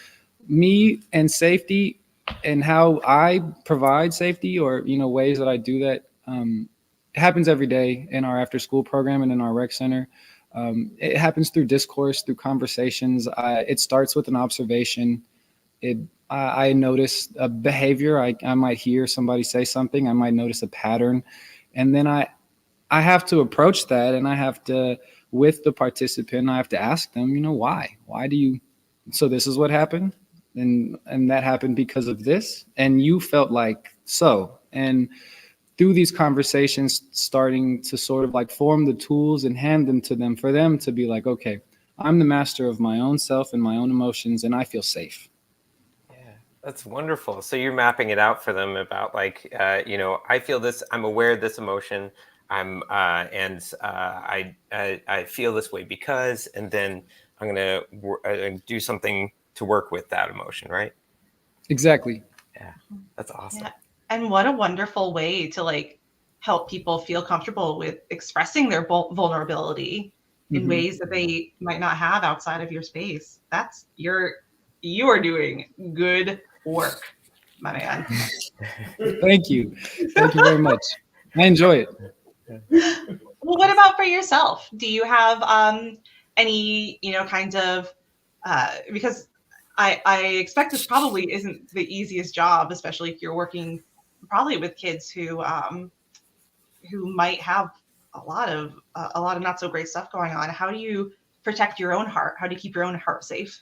S7: me and safety and how I provide safety, or ways that I do that, it happens every day in our after school program and in our rec center. It happens through discourse, through conversations. It starts with an observation. I notice a behavior. I might hear somebody say something. I might notice a pattern, and then I have to approach that, and I have to, with the participant, I have to ask them, why do you, so this is what happened, and that happened because of this, and you felt like so. And through these conversations, starting to sort of like form the tools and hand them to them, for them to be like, okay, I'm the master of my own self and my own emotions, and I feel safe.
S5: Yeah, that's wonderful. So you're mapping it out for them about like, I feel this, I'm aware of this emotion, I feel this way because, and then I'm going to do something to work with that emotion, right?
S7: Exactly.
S5: Yeah, that's awesome.
S4: Yeah. And what a wonderful way to like help people feel comfortable with expressing their vulnerability in ways that they might not have outside of your space. You are doing good work, my man.
S7: Thank you. Thank you very much. I enjoy it.
S4: Well, what about for yourself? Do you have any, kinds of, because I expect this probably isn't the easiest job, especially if you're working probably with kids who might have a lot of not so great stuff going on. How do you protect your own heart? How do you keep your own heart safe?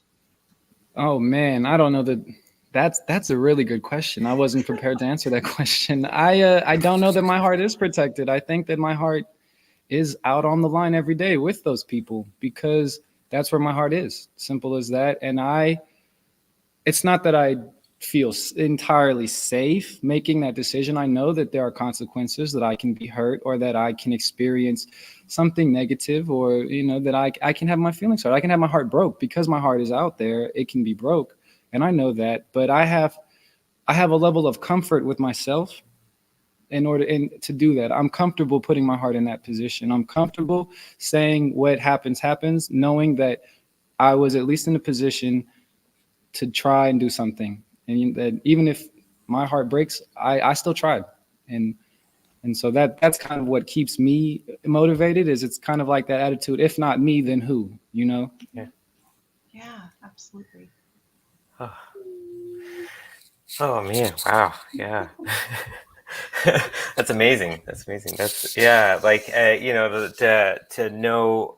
S7: Oh man, I don't know that's a really good question. I wasn't prepared to answer that question. I don't know that my heart is protected. I think that my heart is out on the line every day with those people, because that's where my heart is. Simple as that. And it's not that I feel entirely safe making that decision. I know that there are consequences, that I can be hurt, or that I can experience something negative, or, that I can have my feelings hurt. I can have my heart broke because my heart is out there. It can be broke. And I know that, but I have a level of comfort with myself in order to do that. I'm comfortable putting my heart in that position. I'm comfortable saying what happens, knowing that I was at least in a position to try and do something. And that even if my heart breaks, I still tried. And so that's kind of what keeps me motivated, is it's kind of like that attitude, if not me, then who,
S5: Yeah.
S4: Yeah, absolutely.
S5: Oh man, wow. Yeah. That's amazing. That's like, to know,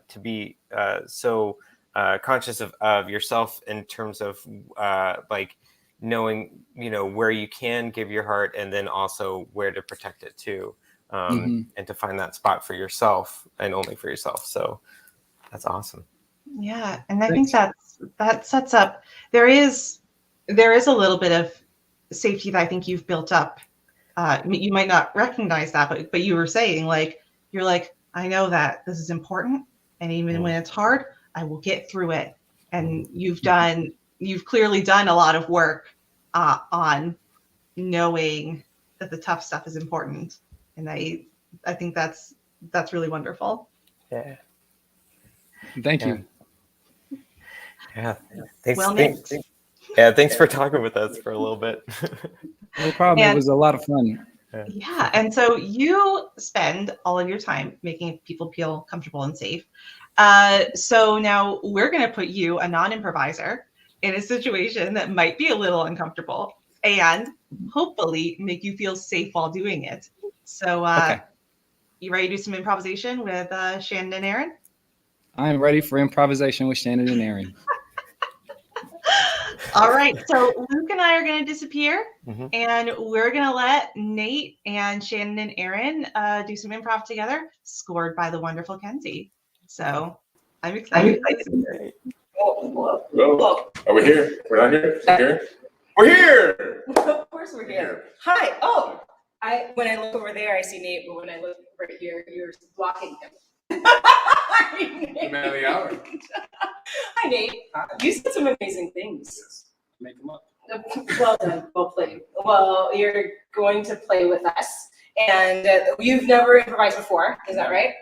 S5: to be so conscious of yourself in terms of like knowing, where you can give your heart, and then also where to protect it too, and to find that spot for yourself and only for yourself. So that's awesome.
S4: Yeah, and I think that sets up. There is a little bit of safety that I think you've built up. You might not recognize that, but you were saying, like, you're like, I know that this is important, and even when it's hard, I will get through it. And you've clearly done a lot of work on knowing that the tough stuff is important, and I think that's really wonderful.
S5: Yeah.
S7: Thank you.
S5: Yeah. Thanks.
S4: Well,
S5: thanks for talking with us for a little bit.
S7: No problem. It was a lot of fun.
S4: Yeah. And so you spend all of your time making people feel comfortable and safe. So now we're going to put you, a non-improviser, in a situation that might be a little uncomfortable and hopefully make you feel safe while doing it. So
S7: Okay.
S4: you ready to do some improvisation with Shannon and Aaron?
S7: I am ready for improvisation with Shannon and Aaron.
S4: All right. So Luke and I are going to disappear,
S5: Mhm.
S4: and we're going to let Nate and Shannon and Aaron do some improv together, scored by the wonderful Kenzie. So I'm excited.
S2: Well, are we here? We're not here? We're here? We're here!
S1: Of course we're here. Hi. Oh, when I look over there, I see Nate, but when I look right here, you're blocking him. Hi,
S2: The
S1: Nate.
S2: man of the hour.
S1: Hi, Nate. You said some amazing things.
S7: Make them up.
S1: Well done. Well played. Well, you're going to play with us, and you've never improvised before. Is that right?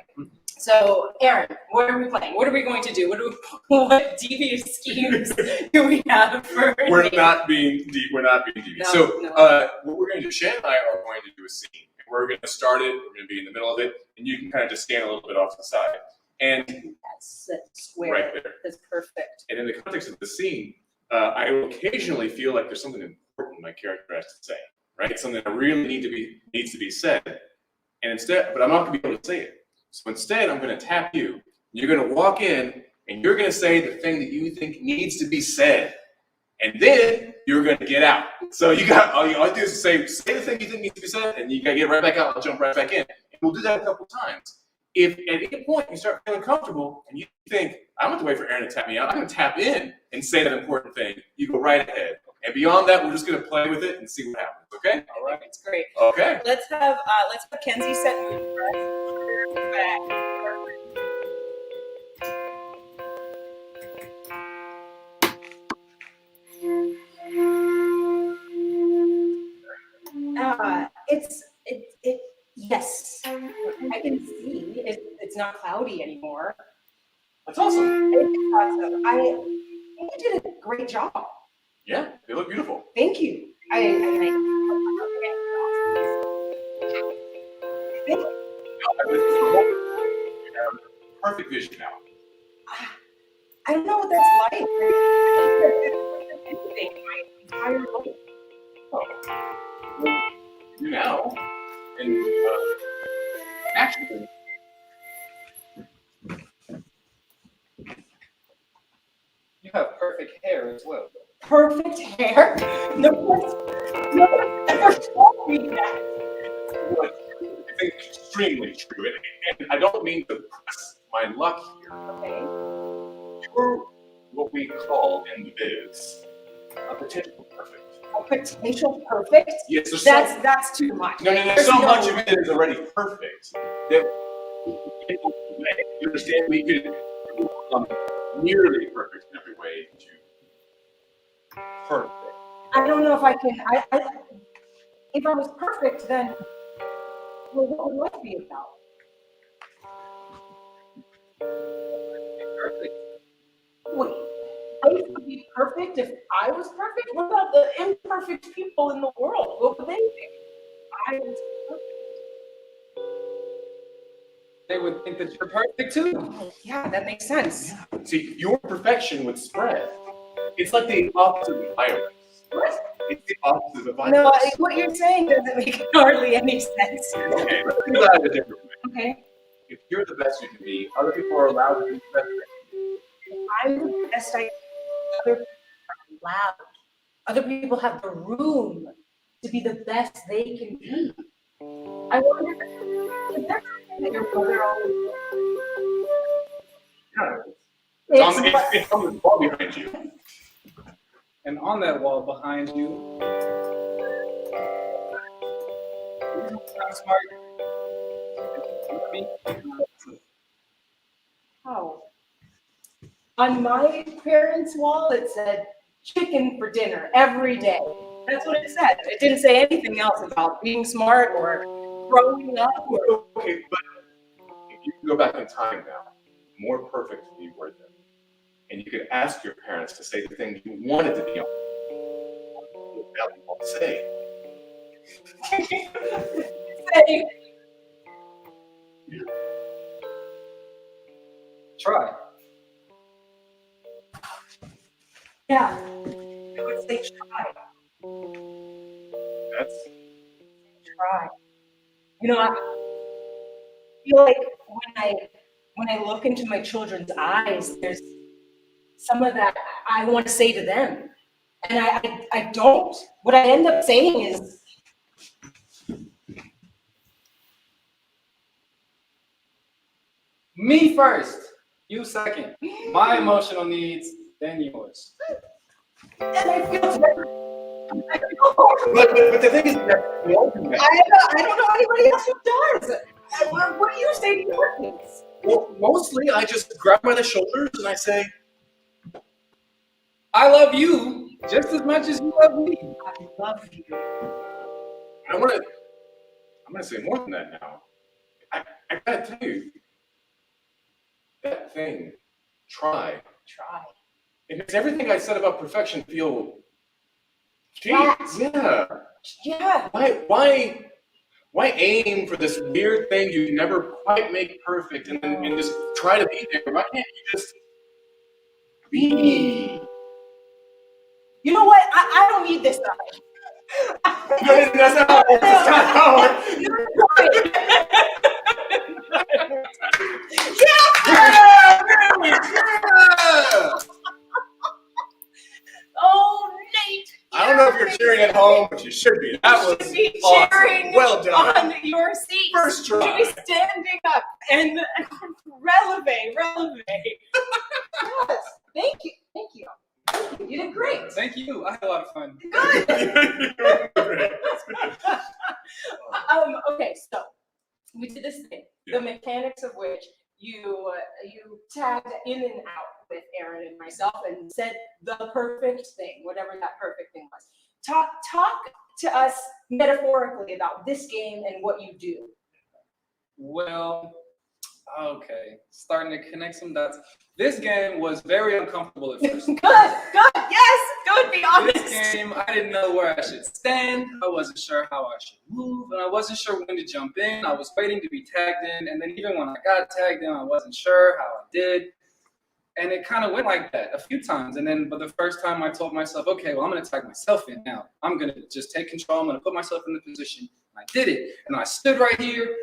S1: So, Aaron, what are we playing? What are we going to do? What devious schemes do we have for?
S2: We're
S1: Nate?
S2: not being deep. We're not being devious.
S1: No,
S2: So,
S1: no.
S2: what we're going to do, Shannon and I are going to do a scene. We're going to start it. We're going to be in the middle of it, and you can kind of just stand a little bit off to the side. And
S1: That's square.
S2: right there.
S1: That's perfect.
S2: And in the context of the scene, I will occasionally feel like there's something important my character has to say. Right? Something that really needs to be said. And instead, but I'm not going to be able to say it. So instead, I'm going to tap you. You're going to walk in, and you're going to say the thing that you think needs to be said. And then you're going to get out. So all you do is say the thing you think needs to be said, and you got to get right back out and jump right back in. And we'll do that a couple times. If at any point you start feeling comfortable and you think, I don't have to wait for Aaron to tap me out, I'm going to tap in and say that important thing, you go right ahead. And beyond that, we're just going to play with it and see what happens. Okay?
S1: All right, it's great.
S2: Okay.
S1: Let's have Kenzie set mood for us. Yes, I can see it's not cloudy anymore.
S2: That's awesome.
S1: It's awesome. I think you did a great job.
S2: Yeah, they look beautiful.
S1: Thank you.
S2: Perfect vision now.
S1: I don't know what that's like. Anything my entire life.
S2: Well, you now, and actually,
S7: You have perfect hair as well.
S1: Perfect hair. No one's ever told me that.
S2: I think extremely true. And I don't mean to press my luck here.
S1: Okay.
S2: You're what we call in the biz a potential perfect.
S1: A potential perfect?
S2: Yes, there's
S1: That's too much.
S2: no, there's so much of it that is already perfect that you understand we could become nearly perfect in every way to perfect.
S1: I don't know if I can. If I was perfect, then what would life be about?
S7: Perfect.
S1: Wait, life would be perfect if I was perfect? What about the imperfect people in the world? What would they think? I was perfect.
S7: They would think that you're perfect too.
S1: Yeah, that makes sense.
S2: See, your perfection would spread. It's like the opposite of virus.
S1: What?
S2: It's the opposite of virus.
S1: No, what you're saying doesn't make hardly any sense.
S2: Okay, let's think about it a different way.
S1: Okay.
S2: If you're the best you can be, other people are allowed to be the best they can be.
S1: If I'm the best I can, other people are allowed. Other people have the room to be the best they can be. I wonder if that's something that your brother always
S2: Yeah. It's on the wall behind you.
S7: And on that wall behind you, I'm smart.
S1: Oh. On my parents' wall, it said chicken for dinner every day. That's what it said. It didn't say anything else about being smart or growing up. Or...
S2: Okay, but if you can go back in time now, more perfect than you were then, and you could ask your parents to say the things you wanted to be on, what would you say?
S1: Say,
S7: Try.
S1: yeah. I would say try.
S2: That's
S1: Try. You know, I feel like when I look into my children's eyes, there's some of that I want to say to them. And I don't. What I end up saying is,
S7: Me first. You second. My emotional needs, then yours.
S1: and I feel terrible. I feel horrible.
S2: but the thing is that we all do that.
S1: I don't know anybody else who does. What do you say to your kids?
S2: Well, mostly I just grab by the shoulders and I say,
S7: I love you just as much as you love me.
S1: I love you.
S2: I'm gonna say more than that now. I gotta tell you, that thing, try.
S1: Try.
S2: It makes everything I said about perfection feel
S1: Flat.
S2: yeah.
S1: Yeah.
S2: Why aim for this weird thing you never quite make perfect and just try to be there? Why can't you just be?
S1: You know what? I don't need this stuff.
S2: That's not how it works. That's not how it works. Yeah!
S1: Oh, Nate.
S2: I don't know if you're cheering at home, but you should be. That
S1: You
S2: was
S1: should be
S2: awesome.
S1: cheering
S2: Well done.
S1: on your seat.
S2: First
S1: You
S2: try.
S1: should be standing up and releve. Yes. Thank you. You did great.
S7: Thank you. I had a lot of fun.
S1: Good. Okay, so we did this thing, the mechanics of which you tagged in and out with Aaron and myself and said the perfect thing, whatever that perfect thing was. Talk to us metaphorically about this game and what you do.
S7: Well, okay. Starting to connect some dots. This game was very uncomfortable at first.
S1: Good, yes, good, be honest.
S7: This game, I didn't know where I should stand. I wasn't sure how I should move, and I wasn't sure when to jump in. I was waiting to be tagged in, and then even when I got tagged in, I wasn't sure how I did. And it kind of went like that a few times. And then, but the first time I told myself, okay, well, I'm going to tag myself in now. I'm going to just take control. I'm going to put myself in the position. I did it. And I stood right here.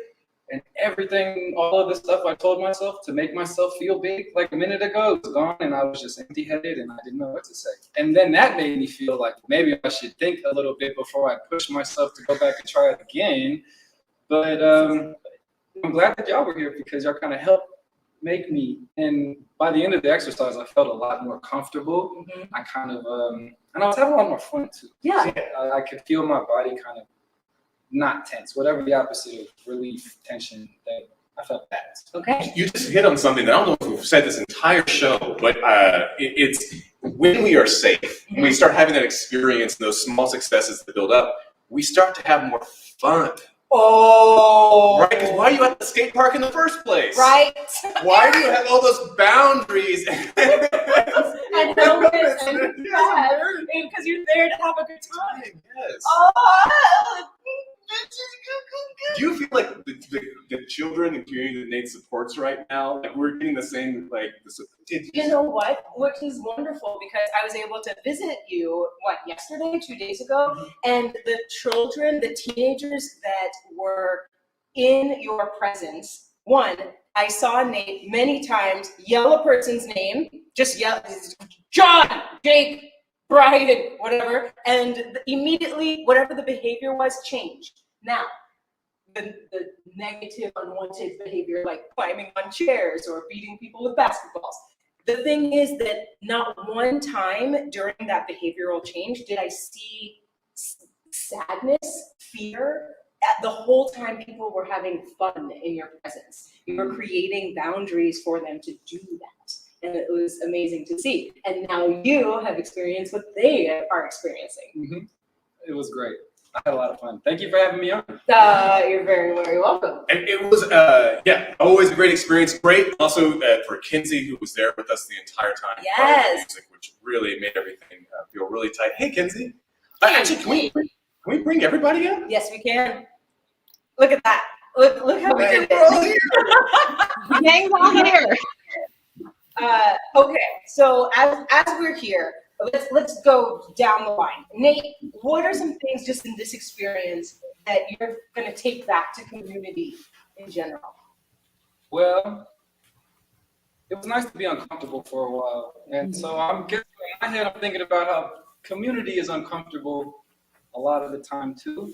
S7: And everything, all of the stuff I told myself to make myself feel big like a minute ago was gone, and I was just empty-headed and I didn't know what to say. And then that made me feel like maybe I should think a little bit before I push myself to go back and try it again. But I'm glad that y'all were here because y'all kind of helped make me. And by the end of the exercise, I felt a lot more comfortable. I kind of, and I was having a lot more fun too.
S1: Yeah.
S7: I could feel my body kind of not tense, whatever the opposite of relief, tension, that I felt that.
S1: Okay.
S2: You just hit on something that I don't know if we've said this entire show, but it's when we are safe, when we start having that experience and those small successes that build up, we start to have more fun.
S1: Oh.
S2: Right? Because why are you at the skate park in the first place?
S1: Right.
S2: Why do you have all those boundaries?
S1: And helmets and because you're there to have a good time.
S2: Yes.
S1: Oh.
S2: Do you feel like the children and community that Nate supports right now, like we're getting the same, like the support?
S1: You know what? Which is wonderful because I was able to visit you, yesterday, 2 days ago, and the children, the teenagers that were in your presence, one, I saw Nate many times yell a person's name, just yell, John, Jake, Brian, whatever, and immediately whatever the behavior was changed. Now, the negative, unwanted behavior like climbing on chairs or beating people with basketballs. The thing is that not one time during that behavioral change did I see sadness, fear. The whole time people were having fun in your presence. You were creating boundaries for them to do that. And it was amazing to see. And now you have experienced what they are experiencing.
S7: Mm-hmm. It was great. I had a lot of fun. Thank you for having me on.
S1: You're very, very welcome.
S2: And it was, always a great experience. Great also for Kinsey, who was there with us the entire time.
S1: Yes.
S2: Music, which really made everything feel really tight. Hey, Kinsey. Actually, can
S8: we bring everybody up?
S1: Yes, we can. Look at that. Look how we did it.
S4: Gang's all here.
S1: Okay, so as we're here, let's go down the line. Nate, what are some things just in this experience that you're going to take back to community in general?
S7: Well, it was nice to be uncomfortable for a while. And so I'm guessing in my head, I'm thinking about how community is uncomfortable a lot of the time too.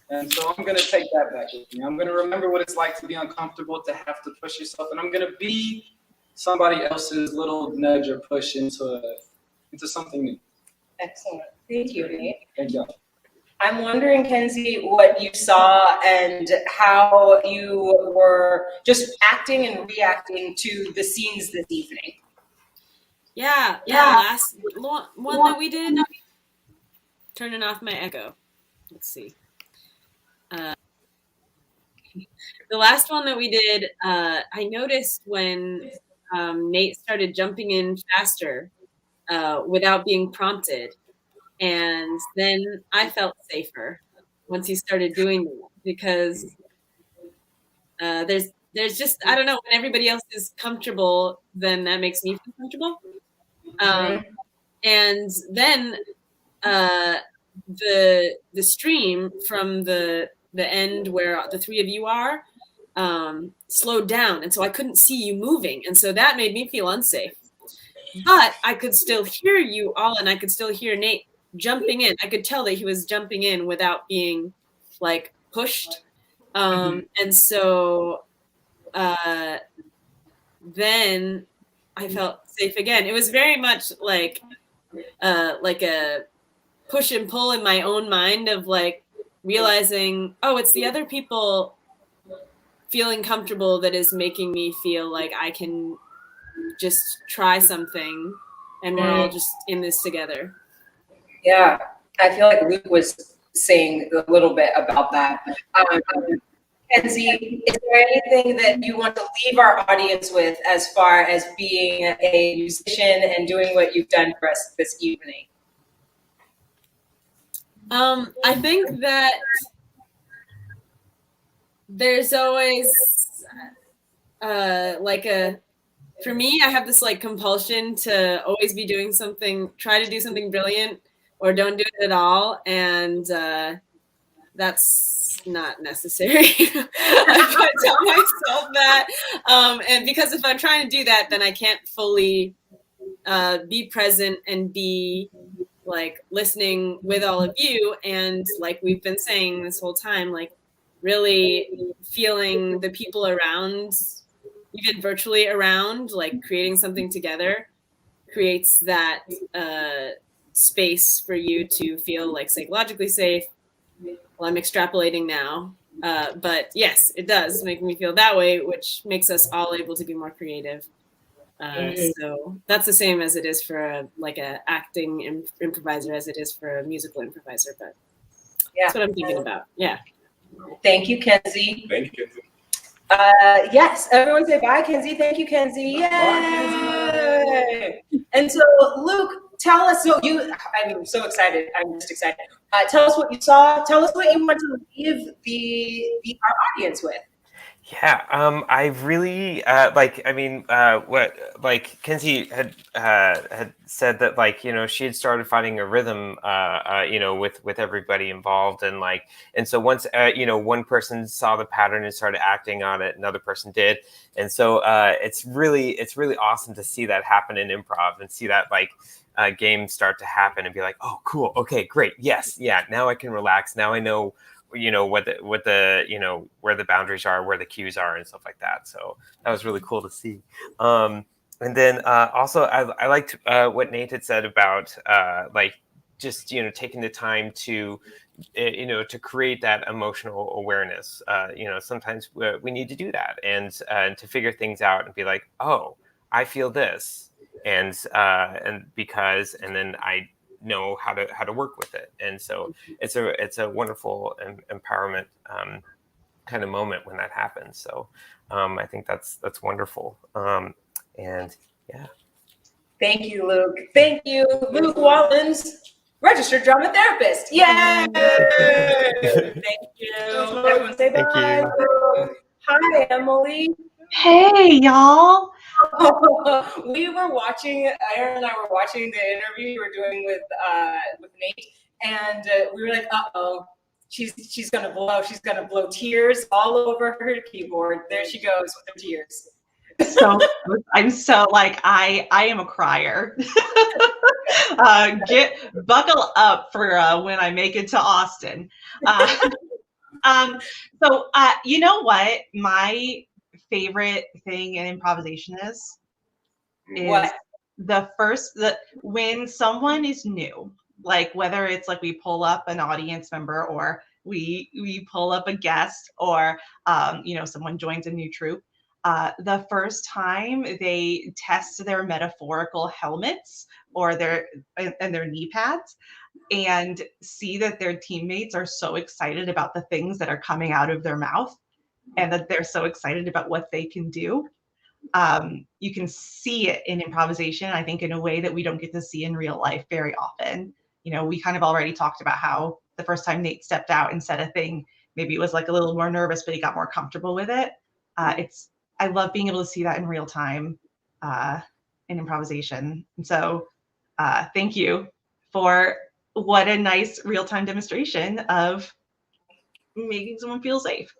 S7: And so I'm going to take that back with me. I'm going to remember what it's like to be uncomfortable, to have to push yourself. And I'm going to be somebody else's little nudge or push into something new.
S1: Excellent. Thank you, Nate.
S7: Thank you.
S1: I'm wondering, Kenzie, what you saw and how you were just acting and reacting to the scenes this evening.
S9: Yeah. Last one that we did. Turning off my echo. Let's see. The last one that we did, I noticed when Nate started jumping in faster without being prompted. And then I felt safer once he started doing that, because there's just, I don't know, when everybody else is comfortable, then that makes me feel comfortable. And then the stream from the end where the three of you are slowed down, and so I couldn't see you moving, and so that made me feel unsafe. But I could still hear you all, and I could still hear Nate jumping in. I could tell that he was jumping in without being like pushed. And so then I felt safe again. It was very much like a push and pull in my own mind of like realizing, oh, it's the other people feeling comfortable that is making me feel like I can just try something, and we're all just in this together.
S1: Yeah, I feel like Luke was saying a little bit about that. Kenzie, is there anything that you want to leave our audience with as far as being a musician and doing what you've done for us this evening?
S9: I think that there's always for me, I have this like compulsion to always be doing something, try to do something brilliant, or don't do it at all. And that's not necessary. I tell myself that. And because if I'm trying to do that, then I can't fully be present and be like listening with all of you. And like we've been saying this whole time, like really feeling the people around, even virtually around, like creating something together creates that space for you to feel like psychologically safe. Well, I'm extrapolating now, but yes, it does make me feel that way, which makes us all able to be more creative. So that's the same as it is for a acting improviser as it is for a musical improviser, but that's what I'm thinking about. Yeah.
S1: Thank you, Kenzie.
S8: Thank you, Kenzie.
S1: Yes, everyone say bye, Kenzie. Thank you, Kenzie. Yay! Bye, Kenzie. And so, Luke, tell us. I'm so excited. I'm just excited. Tell us what you saw. Tell us what you want to leave our audience with.
S5: Yeah, I really what Kenzie had said that she had started finding a rhythm with everybody involved, and so once one person saw the pattern and started acting on it, another person did, and so it's really awesome to see that happen in improv and see that games start to happen and be like, oh cool, okay, great, yes, yeah, now I can relax, now I know what the where the boundaries are, where the cues are, and stuff like that. So that was really cool to see. And then also I liked what Nate had said about just taking the time to to create that emotional awareness. Sometimes we need to do that and to figure things out and be like, oh, I feel this, and then I know how to work with it. And so it's a wonderful empowerment kind of moment when that happens. So I think that's wonderful. And yeah.
S1: Thank you, Luke. Thank you, Luke Wallens. registered drama therapist. Yay! Thank you. Everyone say
S5: Thank
S1: bye. Hi, Emily.
S4: Hey, y'all.
S1: We were watching, Aaron and I were watching the interview you were doing with Nate, and we were like, uh-oh, she's gonna blow tears all over her keyboard. There she goes with her tears.
S4: So I'm so like I am a crier. Buckle up for when I make it to Austin. So you know what my favorite thing in improvisation is
S1: What?
S4: when someone is new, like whether it's like we pull up an audience member or we pull up a guest or someone joins a new troupe. The first time they test their metaphorical helmets or their knee pads and see that their teammates are so excited about the things that are coming out of their mouth and that they're so excited about what they can do. You can see it in improvisation, I think, in a way that we don't get to see in real life very often. We kind of already talked about how the first time Nate stepped out and said a thing, maybe it was like a little more nervous, but he got more comfortable with it. I love being able to see that in real time in improvisation. And so thank you for what a nice real-time demonstration of making someone feel safe.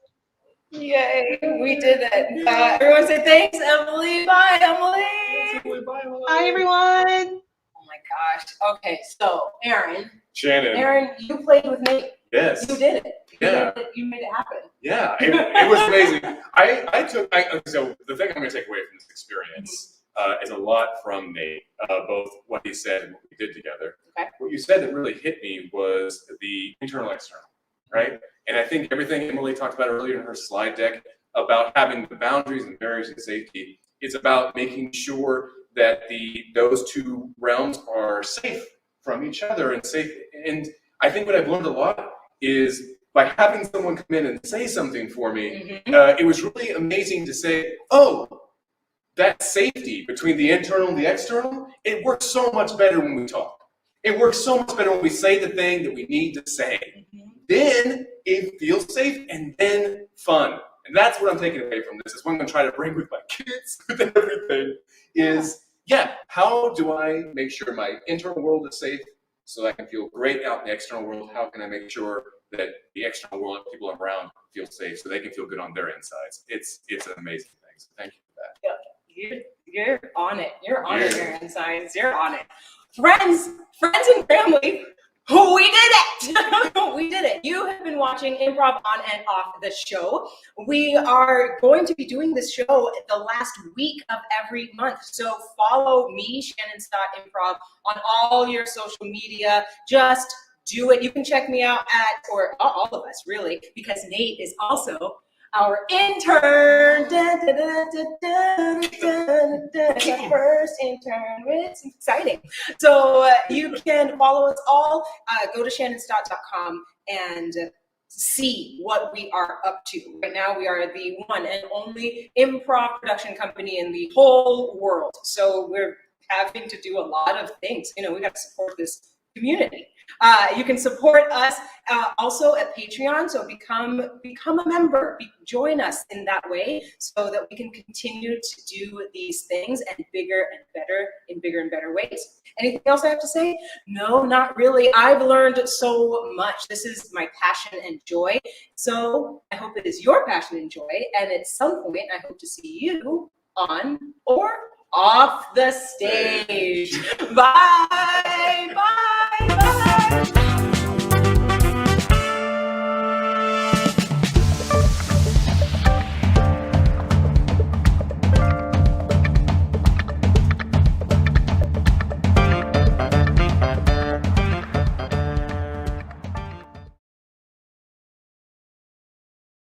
S1: Yay, we did it. Everyone say thanks, Emily. Bye, Emily.
S4: Bye, everyone.
S1: Oh my gosh. Okay, so Aaron,
S2: Shannon.
S1: you played with Nate.
S2: Yes.
S1: You did it.
S2: Yeah.
S1: You made it happen.
S2: Yeah, it was amazing. So the thing I'm going to take away from this experience is a lot from Nate, both what he said and what we did together.
S1: Okay.
S2: What you said that really hit me was the internal external, right? And I think everything Emily talked about earlier in her slide deck about having the boundaries and barriers to safety, it's about making sure that those two realms are safe from each other and safe. And I think what I've learned a lot is by having someone come in and say something for me, it was really amazing to say, oh, that safety between the internal and the external, it works so much better when we talk. It works so much better when we say the thing that we need to say. Then it feels safe and then fun. And that's what I'm taking away from this, is what I'm going to try to bring with my kids, with everything, is, how do I make sure my internal world is safe so that I can feel great out in the external world? How can I make sure that the external world, people around, feel safe so they can feel good on their insides? It's an amazing thing. So thank you for that.
S1: Yeah. You're on it. You're on it, Aaron Science. You're on it. Friends and family, we did it. We did it. You have been watching Improv On and Off the show. We are going to be doing this show the last week of every month. So follow me, Shannon Stott Improv, on all your social media. Just do it. You can check me out or all of us really, because Nate is also our intern. First intern. It's exciting. So you can follow us all. Go to shannonstott.com and see what we are up to. Right now, we are the one and only improv production company in the whole world. So we're having to do a lot of things. We got to support this community. You can support us also at Patreon, so become a member, join us in that way so that we can continue to do these things and bigger and better ways. Anything else I have to say? No, not really. I've learned so much. This is my passion and joy. So I hope it is your passion and joy. And at some point, I hope to see you on or off the stage. Bye. Bye.